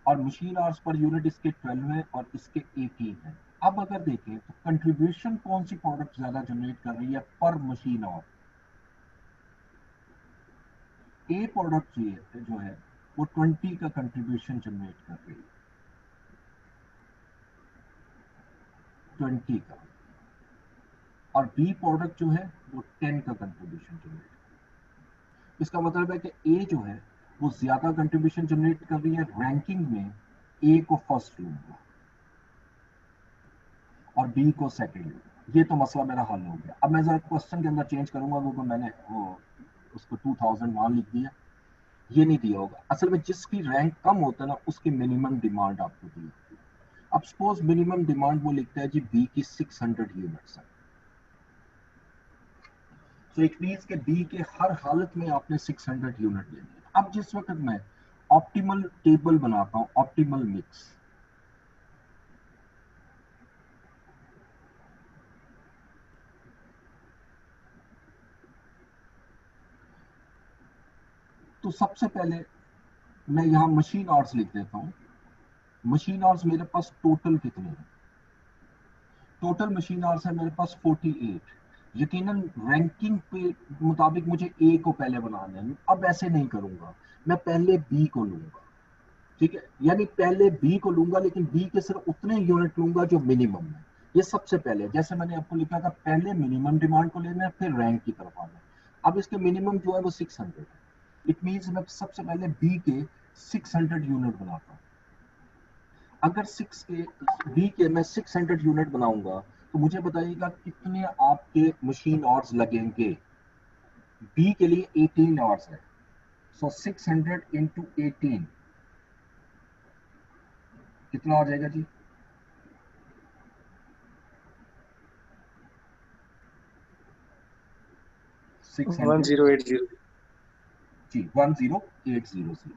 और मशीन आवर्स पर यूनिट इसके 12 है और इसके 18 है। अब अगर देखें तो कंट्रीब्यूशन कौन सी प्रोडक्ट ज्यादा जनरेट कर रही है पर मशीन आवर। ए प्रोडक्ट जो है वो 20 का कंट्रीब्यूशन जनरेट कर रही है, 20 का। और बी प्रोडक्ट जो है वो 10 का कंट्रीब्यूशन जनरेट कर रही है। इसका मतलब है कि ए जो है वो ज्यादा कंट्रीब्यूशन जनरेट कर रही है। रैंकिंग में ए को फर्स्ट लूंगा और बी को सेकंड लूंगा। ये तो मसला मेरा हल हो गया। अब मैं जरा क्वेश्चन के अंदर चेंज करूंगा, वो मैंने वो उसको 2000 वहां लिख दिया, ये नहीं दिया होगा। असल में जिसकी रैंक कम होता है ना उसकी मिनिमम डिमांड आपको दी होती है। अब सपोज मिनिमम डिमांड वो लिखता है जी बी की 600 यूनिट्स है, तो इट मींस के बी के हर हालत में आपने 600 यूनिट लेनी है। अब जिस वक्त मैं ऑप्टिमल टेबल बनाता हूं, ऑप्टिमल मिक्स, तो सबसे पहले मैं यहां मशीन आवर्स लिख देता हूं। मशीन आवर्स मेरे पास टोटल कितने हैं? टोटल मशीन आवर्स है मेरे पास 48। यकीनन रैंकिंग पे मुताबिक मुझे ए को पहले बनाना है। अब ऐसे नहीं करूंगा, मैं पहले बी को लूंगा। ठीक है, यानी पहले बी को लूंगा लेकिन बी के सिर्फ उतने यूनिट लूंगा जो मिनिमम है। ये सबसे पहले, जैसे मैंने आपको लिखा था, पहले मिनिमम डिमांड को लेना है फिर रैंक की तरफ आना है। अब इसके मिनिमम जो है वो 600 है। इट मींस मैं सबसे पहले बी के 600 यूनिट बनाता हूँ। अगर बी के मैं 600 यूनिट बनाऊंगा तो मुझे बताइएगा कितने आपके मशीन आवर्स लगेंगे। बी के लिए 18 आवर्स है, सो 600 इंटू 18 कितना हो जाएगा जी? 600 1080। जी 10800।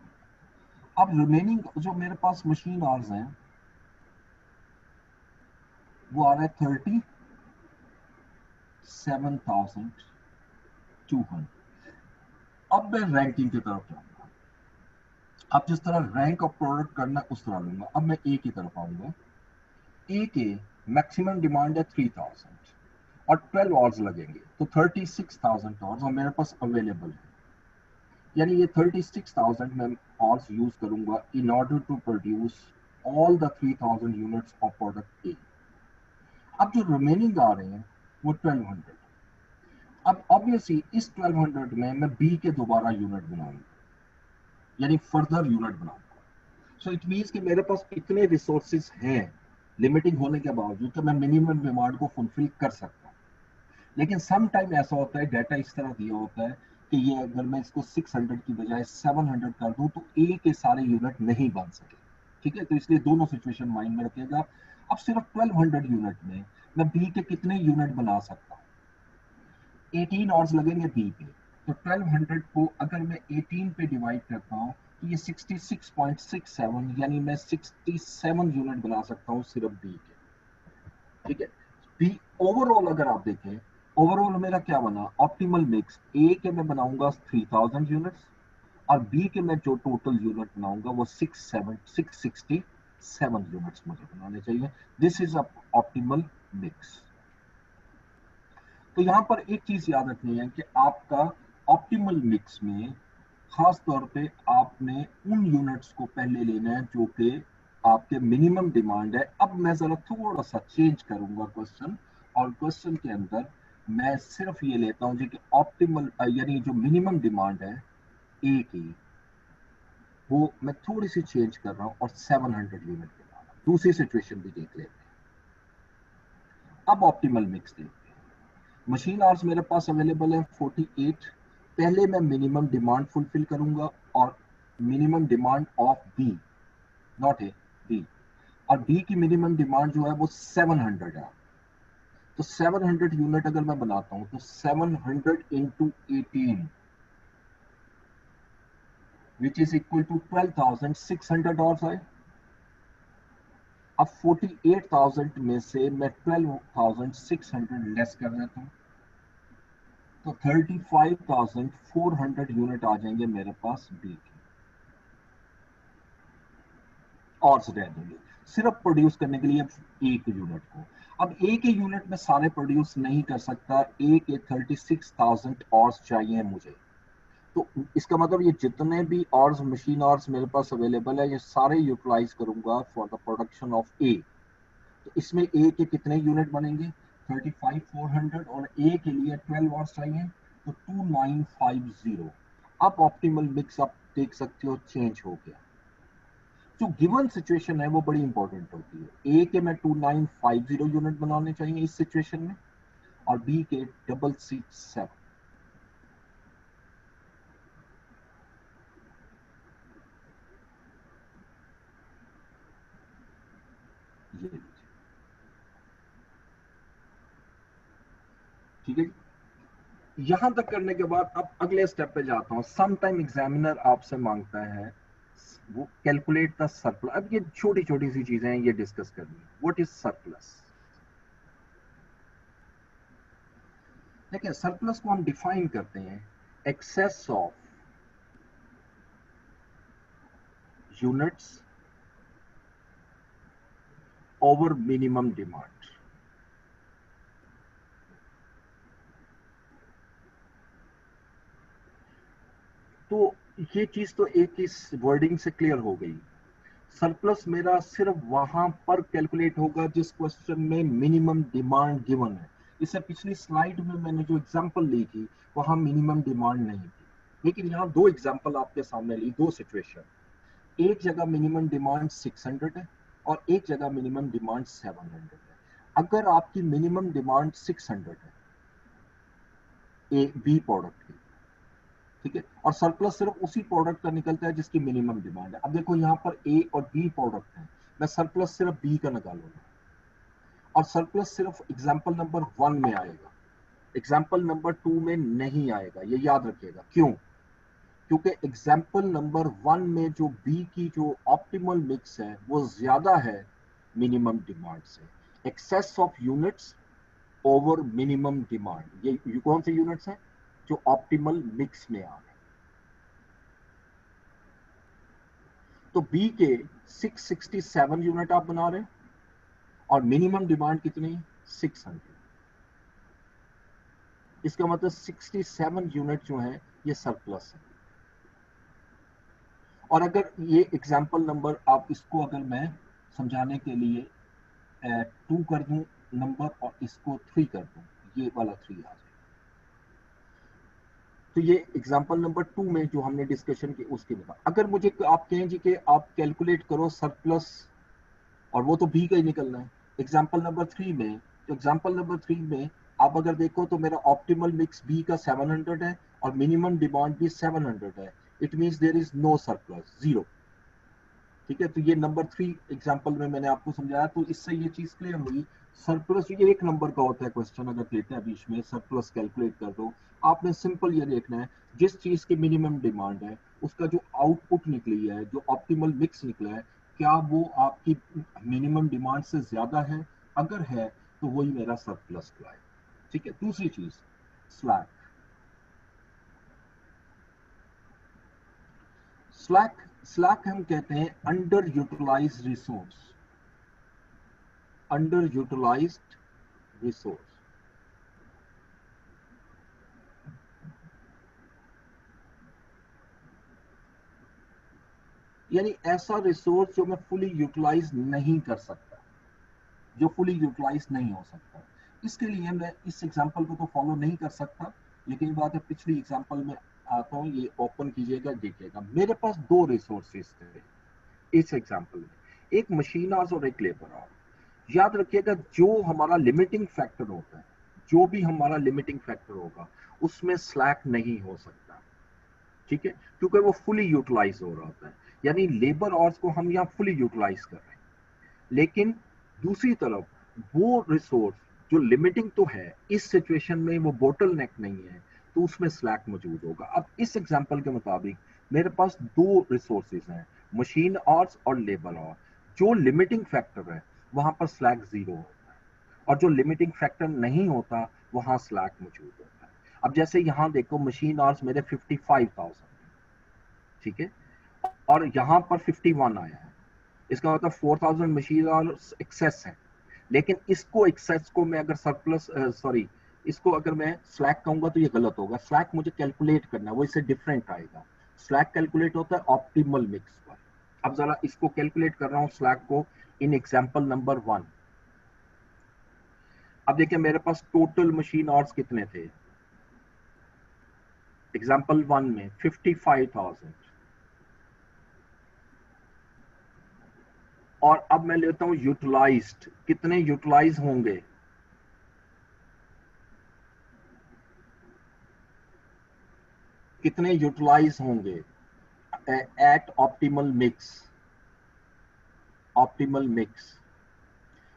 अब रिमेनिंग जो मेरे पास मशीन आवर्स हैं वो आ रहा है 37,200। अब मैं रैंकिंग की तरफ जाऊंगा। अब जिस तरह रैंक ऑफ प्रोडक्ट करना है उस तरह लूंगा। अब मैं ए की तरफ आऊंगा। ए के मैक्सिमम डिमांड है 3000 और 12 आवर्स लगेंगे, तो 36,000 आवर्स और मेरे पास अवेलेबल है। यानी ये 36,000 मैं आवर्स यूज करूंगा in order to produce all the 3000 units of product A. अब जो रिमेनिंग आ रहे हैं वो 1200। अब ऑब्वियसली इस 1200 में मैं बी के दोबारा यूनिट बनाऊंगा, यानी फर्दर यूनिट बनाऊंगा। सो इट मीन्स कि मेरे पास इतने रिसोर्सेज हैं लिमिटिंग होने के बावजूद कि मैं मिनिमम डिमांड को फुलफिल कर सकता हूँ। लेकिन सम टाइम ऐसा होता है, डाटा इस तरह दिया होता है कि ये अगर मैं इसको 600 की बजाय 700 कर दूं तो ए के सारे यूनिट नहीं बन सके। ठीक है, तो इसलिए दोनों सिचुएशन माइंड में रखिएगा। अब सिर्फ 1200 यूनिट में मैं बी के कितने यूनिट बना सकता हूँ? 18 आवर्स लगेंगे बी पे, तो 1200 को अगर मैं 18 पे डिवाइड करता हूँ तो ये 66.67, यानी मैं 67 यूनिट बना सकता हूँ सिर्फ बी के। ठीक है, बी ओवरऑल अगर आप देखें, ओवरऑल मेरा क्या बना? Optimal mix. ए के मैं बनाऊंगा 3000 यूनिट्स और बी के मैं जो टोटल यूनिट बनाऊंगा वो 667 यूनिट्स मुझे बनाने चाहिए। This is optimal mix. तो यहां पर एक चीज याद रखनी है कि आपका ऑप्टिमल मिक्स में खास तौर पे आपने उन यूनिट्स को पहले लेना है जो कि आपके मिनिमम डिमांड है। अब मैं जरा थोड़ा सा चेंज करूंगा क्वेश्चन, और क्वेश्चन के अंदर मैं सिर्फ ये लेता हूं जी कि ऑप्टिमल यानी जो मिनिमम डिमांड है ए की, वो मैं थोड़ी सी चेंज कर रहा हूं और 700 यूनिट के बाद दूसरी सिचुएशन भी देख लेते हैं। अब ऑप्टिमल मिक्स देखते हैं। मशीन आवर्स मेरे पास अवेलेबल है 48। पहले मैं मिनिमम डिमांड फुलफिल करूंगा और minimum demand of B, not A, B. और बी की मिनिमम डिमांड जो है वो 700 है। तो 700 यूनिट अगर मैं बनाता हूं तो 700 into 18 which is equal to 12,600 hours आए। अब 48,000 में से मैं 12,600 लेस कर देता हूं तो 35,400 यूनिट आ जाएंगे मेरे पास बी के। और रह देंगे सिर्फ प्रोड्यूस करने के लिए एक यूनिट को। अब एक ही यूनिट में सारे प्रोड्यूस नहीं कर सकता, एक 36,000 और चाहिए मुझे। तो इसका मतलब ये जितने भी और मशीन आवर्स मेरे पास अवेलेबल है ये सारे यूटिलाइज करूंगा फॉर द प्रोडक्शन ऑफ ए। तो इसमें ए के कितने यूनिट बनेंगे? 35,400, और ए के लिए 12 आवर्स चाहिए तो 2950। अब ऑप्टिमल मिक्स आप देख सकते हो चेंज हो गया। जो गिवन सिचुएशन है वो बड़ी इंपॉर्टेंट होती है। ए के मैं 2950 यूनिट बनाने चाहिए इस सिचुएशन में, और बी के 667। ये ठीक है। यहां तक करने के बाद अब अगले स्टेप पे जाता हूं। सम टाइम एग्जामिनर आपसे मांगता है वो कैलकुलेट द सरप्लस। अब ये छोटी छोटी सी चीजें हैं, ये डिस्कस करनी है। What is surplus? देखिए, सरप्लस को हम डिफाइन करते हैं excess of units over minimum demand. तो ये चीज तो एक इस वर्डिंग से क्लियर हो गई। सरप्लस मेरा सिर्फ वहां पर कैलकुलेट होगा जिस क्वेश्चन में मिनिमम डिमांड गिवन है। इससे पिछली स्लाइड में मैंने जो एग्जांपल ली थी वहां मिनिमम डिमांड नहीं थी, लेकिन यहाँ दो एग्जांपल आपके सामने ली, दो सिचुएशन। एक जगह मिनिमम डिमांड 600 है और एक जगह मिनिमम डिमांड 700 है। अगर आपकी मिनिमम डिमांड 600 है ए बी प्रोडक्ट की, ठीक है, और सरप्लस सिर्फ उसी प्रोडक्ट का निकलता है जिसकी मिनिमम डिमांड है। अब देखो यहाँ पर ए और बी प्रोडक्ट है, मैं सरप्लस सिर्फ बी का निकालूंगा और सरप्लस सिर्फ एग्जाम्पल नंबर 1 में आएगा, एग्जाम्पल नंबर 2 में नहीं आएगा। ये याद रखिएगा, क्यों? क्योंकि एग्जाम्पल नंबर 1 में जो बी की जो ऑप्टिमल मिक्स है वो ज्यादा है मिनिमम डिमांड से। Excess of units over minimum demand, ये कौन से यूनिट्स हैं? जो ऑप्टिमल मिक्स में आ रहे हैं। तो बी के 667 यूनिट आप बना रहे हैं और मिनिमम डिमांड कितनी? 600। इसका मतलब 67 यूनिट जो है ये सरप्लस है। और अगर ये एग्जाम्पल नंबर आप इसको अगर मैं समझाने के लिए 2 कर दूं नंबर और इसको 3 कर दूं, ये वाला 3 आ जाए, तो ये एग्जाम्पल नंबर 2 में जो हमने डिस्कशन की उसके बाद अगर मुझे आप कहें जी कि आप कैलकुलेट करो सरप्लस, और वो तो बी का ही निकलना है एग्जाम्पल नंबर 3 में, तो एग्जाम्पल नंबर 3 में आप अगर देखो तो मेरा ऑप्टिमल मिक्स बी का 700 है और मिनिमम डिमांड भी 700 है। It means there is no surplus, zero. ठीक है, तो ये नंबर 3 एग्जाम्पल में मैंने आपको समझाया, तो इससे ये चीज क्लियर हुई। सरप्लस ये एक नंबर का होता है क्वेश्चन, अगर देते हैं बीच में सरप्लस कैलकुलेट कर दो, आपने सिंपल ये देखना है जिस चीज की मिनिमम डिमांड है उसका जो आउटपुट निकली है, जो ऑप्टिमल मिक्स निकला है, क्या वो आपकी मिनिमम डिमांड से ज्यादा है? अगर है तो वही मेरा सरप्लस का है। ठीक है, दूसरी चीज स्लैक। स्लैक स्लैक हम कहते हैं under utilised resource, under utilised resource. यानी ऐसा रिसोर्स जो मैं फुली यूटिलाइज नहीं कर सकता, जो फुली यूटिलाइज नहीं हो सकता। इसके लिए मैं इस एग्जांपल को तो फॉलो नहीं कर सकता, लेकिन बात है पिछली एग्जांपल में आता हूं, ये ओपन कीजिएगा, देखिएगा मेरे पास दो रिसोर्सेज थे इस एग्जांपल में, एक मशीन आवर्स और एक लेबर आवर्स। याद रखिएगा जो हमारा लिमिटिंग फैक्टर होता है, जो भी हमारा लिमिटिंग फैक्टर होगा उसमें स्लैक नहीं हो सकता। ठीक है, क्योंकि वो फुली यूटिलाइज हो रहा होता है, यानी लेबर आवर्स को हम यहाँ फुली यूटिलाइज कर रहे हैं। लेकिन दूसरी तरफ वो रिसोर्स जो लिमिटिंग तो है, इस सिचुएशन में वो बोटल नेक नहीं है, तो उसमें स्लैक मौजूद होगा। अब इस एग्जांपल के मुताबिक मेरे पास दो रिसोर्सेज हैं, मशीन आवर्स और लेबर आवर्स। जो लिमिटिंग फैक्टर है वहां पर स्लैक जीरो होता है, और जो लिमिटिंग फैक्टर नहीं होता वहां स्लैक मौजूद होता है। अब जैसे यहाँ देखो मशीन आवर्स मेरे 55,000, ठीक है, और यहाँ पर 51 आया है, इसका मतलब 4000 मशीन आवर्स एक्सेस है। लेकिन इसको एक्सेस को मैं अगर सरप्लस सॉरी इसको अगर मैं स्लैक कहूंगा तो ये गलत होगा। स्लैक मुझे कैलकुलेट करना है, वो इससे डिफरेंट आएगा। स्लैक कैलकुलेट होता है ऑप्टिमल मिक्स पर। अब जरा इसको कैलकुलेट कर रहा हूँ स्लैक को इन एग्जाम्पल नंबर 1। अब देखिए मेरे पास टोटल मशीन आवर्स कितने थे एग्जाम्पल 1 में 55,000, और अब मैं लेता हूं यूटिलाइज्ड, कितने यूटिलाइज होंगे? कितने यूटिलाइज होंगे at optimal mix? Optimal mix,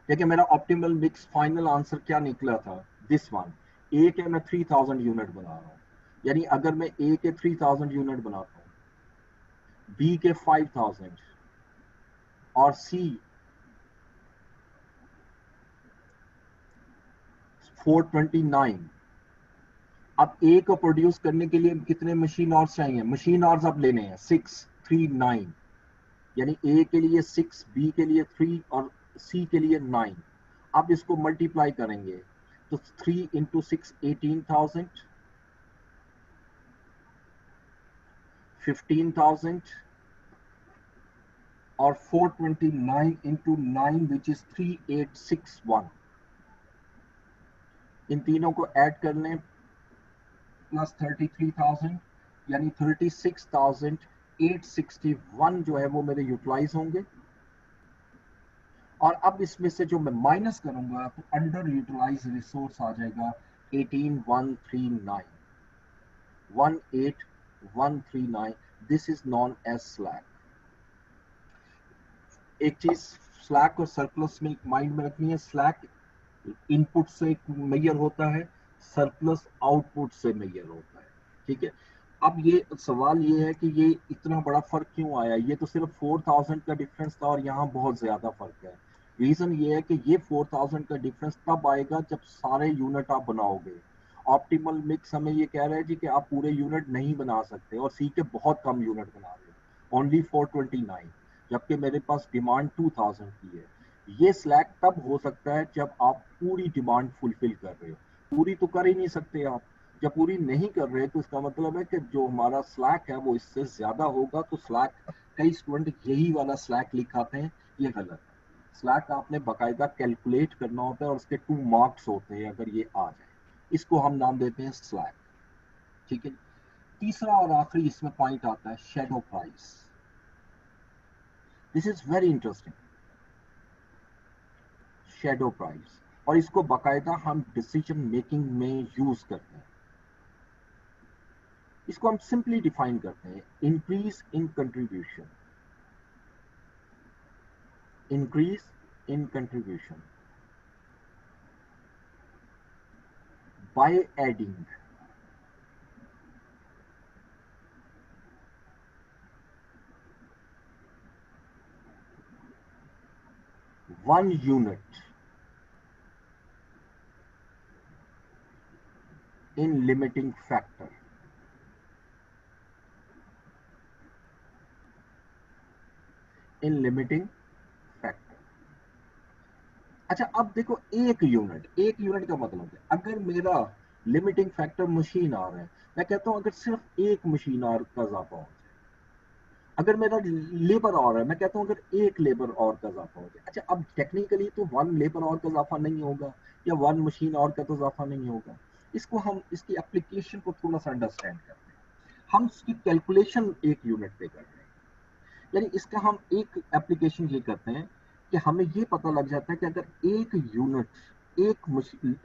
देखिए मेरा ऑप्टिमल मिक्स फाइनल आंसर क्या निकला था, दिस वन। ए के मैं 3000 यूनिट बना रहा हूँ, यानी अगर मैं ए के 3000 यूनिट बनाता हूँ, बी के 5000 और सी 429। अब ए को प्रोड्यूस करने के लिए कितने मशीन आवर्स चाहिए? मशीन आवर्स अब लेने हैं 639, यानी ए के लिए 6, बी के लिए 3 और सी के लिए 9। अब इसको मल्टीप्लाई करेंगे तो 3 इंटू 6 18,000, 15,000 और 429 into 9 which is 3861, इन तीनों को ऐड कर लें प्लस 33,000 यानी 36,861 जो है वो मेरे यूटिलाइज होंगे। और अब इसमें से जो मैं माइनस करूंगा तो अंडर यूटिलाइज रिसोर्स आ जाएगा 18,139। This is known as slack. एक चीज स्लैक और सरप्लस में माइंड में रखनी है, स्लैक इनपुट से मेजर होता है, सरप्लस आउटपुट से मेजर होता है, ठीक है। अब ये सवाल ये है कि ये इतना बड़ा फर्क क्यों आया, ये तो सिर्फ 4,000 का डिफरेंस था और यहाँ बहुत ज्यादा फर्क है। रीजन ये है कि ये 4,000 का डिफरेंस तब आएगा जब सारे यूनिट आप बनाओगे। ऑप्टिमल मिक्स हमें ये कह रहा है जी कि आप पूरे यूनिट नहीं बना सकते और सी के बहुत कम यूनिट बना रहे हो, ओनली 429, जबकि मेरे पास डिमांड 2,000 की है। ये स्लैक तब हो सकता है जब आप पूरी डिमांड फुलफिल कर रहे हो, पूरी तो कर ही नहीं सकते आप। जब पूरी नहीं कर रहे तो इसका मतलब है कि जो हमारा स्लैक है वो इससे ज्यादा होगा। तो स्लैक, कई स्टूडेंट यही वाला स्लैक लिखाते हैं, ये गलत है। स्लैक आपने बाकायदा कैलकुलेट करना होता है और उसके 2 मार्क्स होते हैं अगर ये आ जाए, इसको हम नाम देते हैं स्लैक, ठीक है। तीसरा और आखिरी इसमें पॉइंट आता है shadow price. This is very interesting, shadow price, और इसको बाकायदा हम डिसीजन मेकिंग में यूज करते हैं। इसको हम सिंपली डिफाइन करते हैं, increase in contribution, increase in contribution by adding one unit in limiting factor, in limiting factor। अच्छा अब देखो, एक यूनिट का मतलब है, अगर मेरा लिमिटिंग फैक्टर मशीन आ रहा है, मैं कहता हूं अगर सिर्फ एक मशीन और का इजाफा हो जाए, अगर मेरा लेबर और है, मैं कहता हूं अगर एक लेबर और का इजाफा हो जाए। अच्छा अब टेक्निकली तो 1 लेबर और का इजाफा नहीं होगा या 1 मशीन और का तो इजाफा नहीं होगा। इसको हम इसकी एप्लीकेशन को थोड़ा सा अंडरस्टैंड करते हैं। हम इसकी कैलकुलेशन एक यूनिट पे कर रहे हैं, यानी इसका हम एक एप्लीकेशन ये करते हैं कि हमें ये पता लग जाता है कि अगर एक यूनिट, एक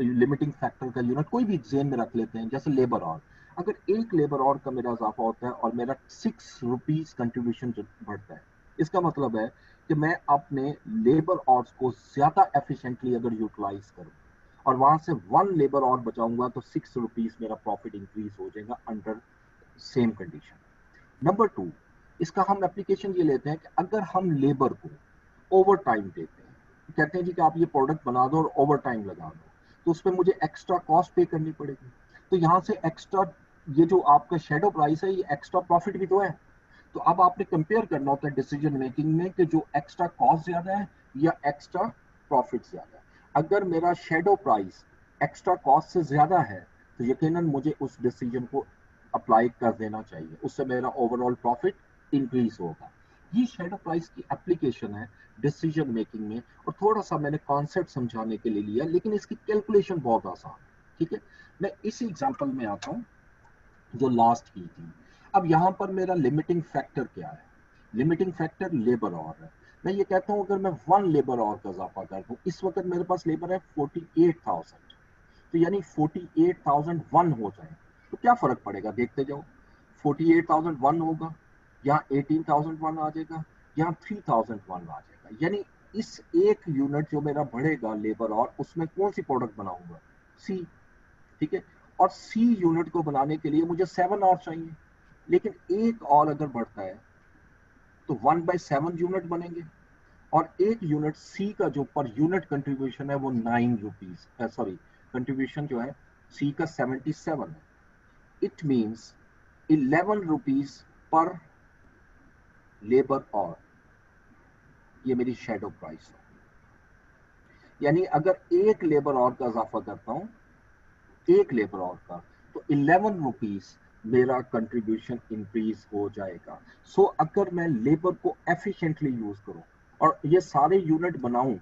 लिमिटिंग फैक्टर का यूनिट कोई भी जेन में रख लेते हैं, जैसे लेबर और, अगर एक लेबर और का मेरा इजाफा होता है और मेरा 6 रुपीज कंट्रीब्यूशन बढ़ता है, इसका मतलब है कि मैं अपने लेबर ऑर्स को ज्यादा एफिशिएंटली अगर यूटिलाइज करूं और वहां से 1 लेबर और बचाऊंगा तो 6 रुपीज मेरा प्रॉफिट इंक्रीज हो जाएगा अंडर सेम कंडीशन। नंबर 2, इसका हम एप्लीकेशन ये लेते हैं कि अगर हम लेबर को ओवर टाइम देते हैं, कहते हैं जी कि आप ये प्रोडक्ट बना दो और ओवर टाइम लगा दो, तो उस पर मुझे एक्स्ट्रा कॉस्ट पे करनी पड़ेगी। तो यहाँ से एक्स्ट्रा, ये जो आपका शेडो प्राइस है, ये एक्स्ट्रा प्रॉफिट भी तो है। तो अब आपने कंपेयर करना होता है डिसीजन मेकिंग में कि जो एक्स्ट्रा कॉस्ट ज्यादा है या एक्स्ट्रा प्रॉफिट ज्यादा है। अगर मेरा शेडो प्राइस एक्स्ट्रा कॉस्ट से ज्यादा है तो यकीनन मुझे उस डिसीजन को अप्लाई कर देना चाहिए, उससे मेरा ओवरऑल प्रॉफिट इंक्रीज होगा। ये शेडो प्राइस की एप्लीकेशन है डिसीजन मेकिंग में, और थोड़ा सा मैंने कॉन्सेप्ट समझाने के लिए लिया, लेकिन इसकी कैलकुलेशन बहुत आसान है, ठीक है। मैं इसी एग्जांपल में आता हूं जो लास्ट की थी। अब यहां पर मेरा लिमिटिंग फैक्टर क्या है, लिमिटिंग फैक्टर लेबर और है। मैं ये कहता हूं अगर मैं 1 लेबर और का इजाफा कर दूं, इस वक्त मेरे पास लेबर है 48,000, तो यानी 48,001 हो जाए तो क्या फर्क पड़ेगा, देखते जाओ। 48,001 होगा, यहाँ 18,001 आ जाएगा, यहाँ 3,001 आ जाएगा, यानी इस एक यूनिट जो मेरा बढ़ेगा लेबर और, उसमें कौन सी प्रोडक्ट बनाऊंगा, सी, ठीक है। और सी यूनिट को बनाने के लिए मुझे 7 और चाहिए, लेकिन एक और अगर बढ़ता है तो 1/7 यूनिट बनेंगे, और एक यूनिट सी का जो पर यूनिट कंट्रीब्यूशन है वो 9 रुपीज, सॉरी, कंट्रीब्यूशन जो है सी का 77 है। It means 11 rupees per labour और, ये मेरी शेडो प्राइस है। यानी अगर एक लेबर और का इजाफा करता हूं, एक लेबर और का, तो 11 रुपीज मेरा कंट्रीब्यूशन इंक्रीज हो जाएगा। सो अगर मैं लेबर को एफिशिएंटली यूज करूं और ये सारे यूनिट बनाऊं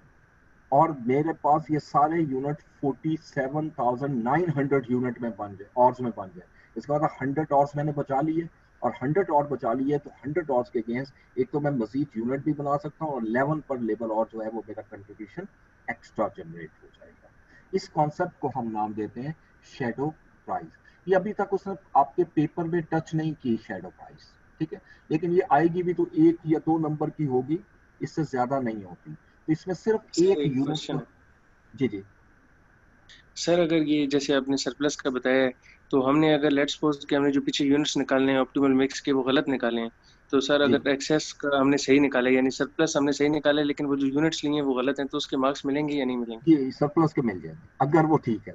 और मेरे पास ये सारे यूनिट 47,900 यूनिट में बन जाए, ऑर्स में बन जाए, इसका मतलब 100 ऑर्स मैंने बचा लिए, और 100 और बचा लिए तो 100 ऑर्स के अगेंस्ट एक तो मैं मजीद यूनिट भी बना सकता हूँ और 11 पर लेबर और जो है वो मेरा कंट्रीब्यूशन एक्स्ट्रा जनरेट हो जाएगा। इस कॉन्सेप्ट को हम नाम देते हैं शेडो प्राइस। ये अभी तक उसने आपके पेपर में टच नहीं की शेडो प्राइस, ठीक है, लेकिन ये आएगी भी तो 1 या 2 नंबर की होगी, इससे ज्यादा नहीं होती। तो इसमें सिर्फ सर एक एक यूनिट क्वेश्चन का। है जी जी। सर, अगर ये जैसे आपने सरप्लस का बताया है, तो हमने अगर लेट्स सपोज कि हमने जो पीछे यूनिट्स निकालने हैं ऑप्टिमल मिक्स के वो गलत निकाले हैं, तो सर जी अगर एक्सेस का हमने सही निकाला यानी सरप्लस हमने सही निकाला लेकिन वो जो यूनिट्स लिए हैं वो गलत हैं, तो उसके मार्क्स मिलेंगे या नहीं मिलेंगे? ये सरप्लस के मिल जाएंगे अगर वो ठीक है।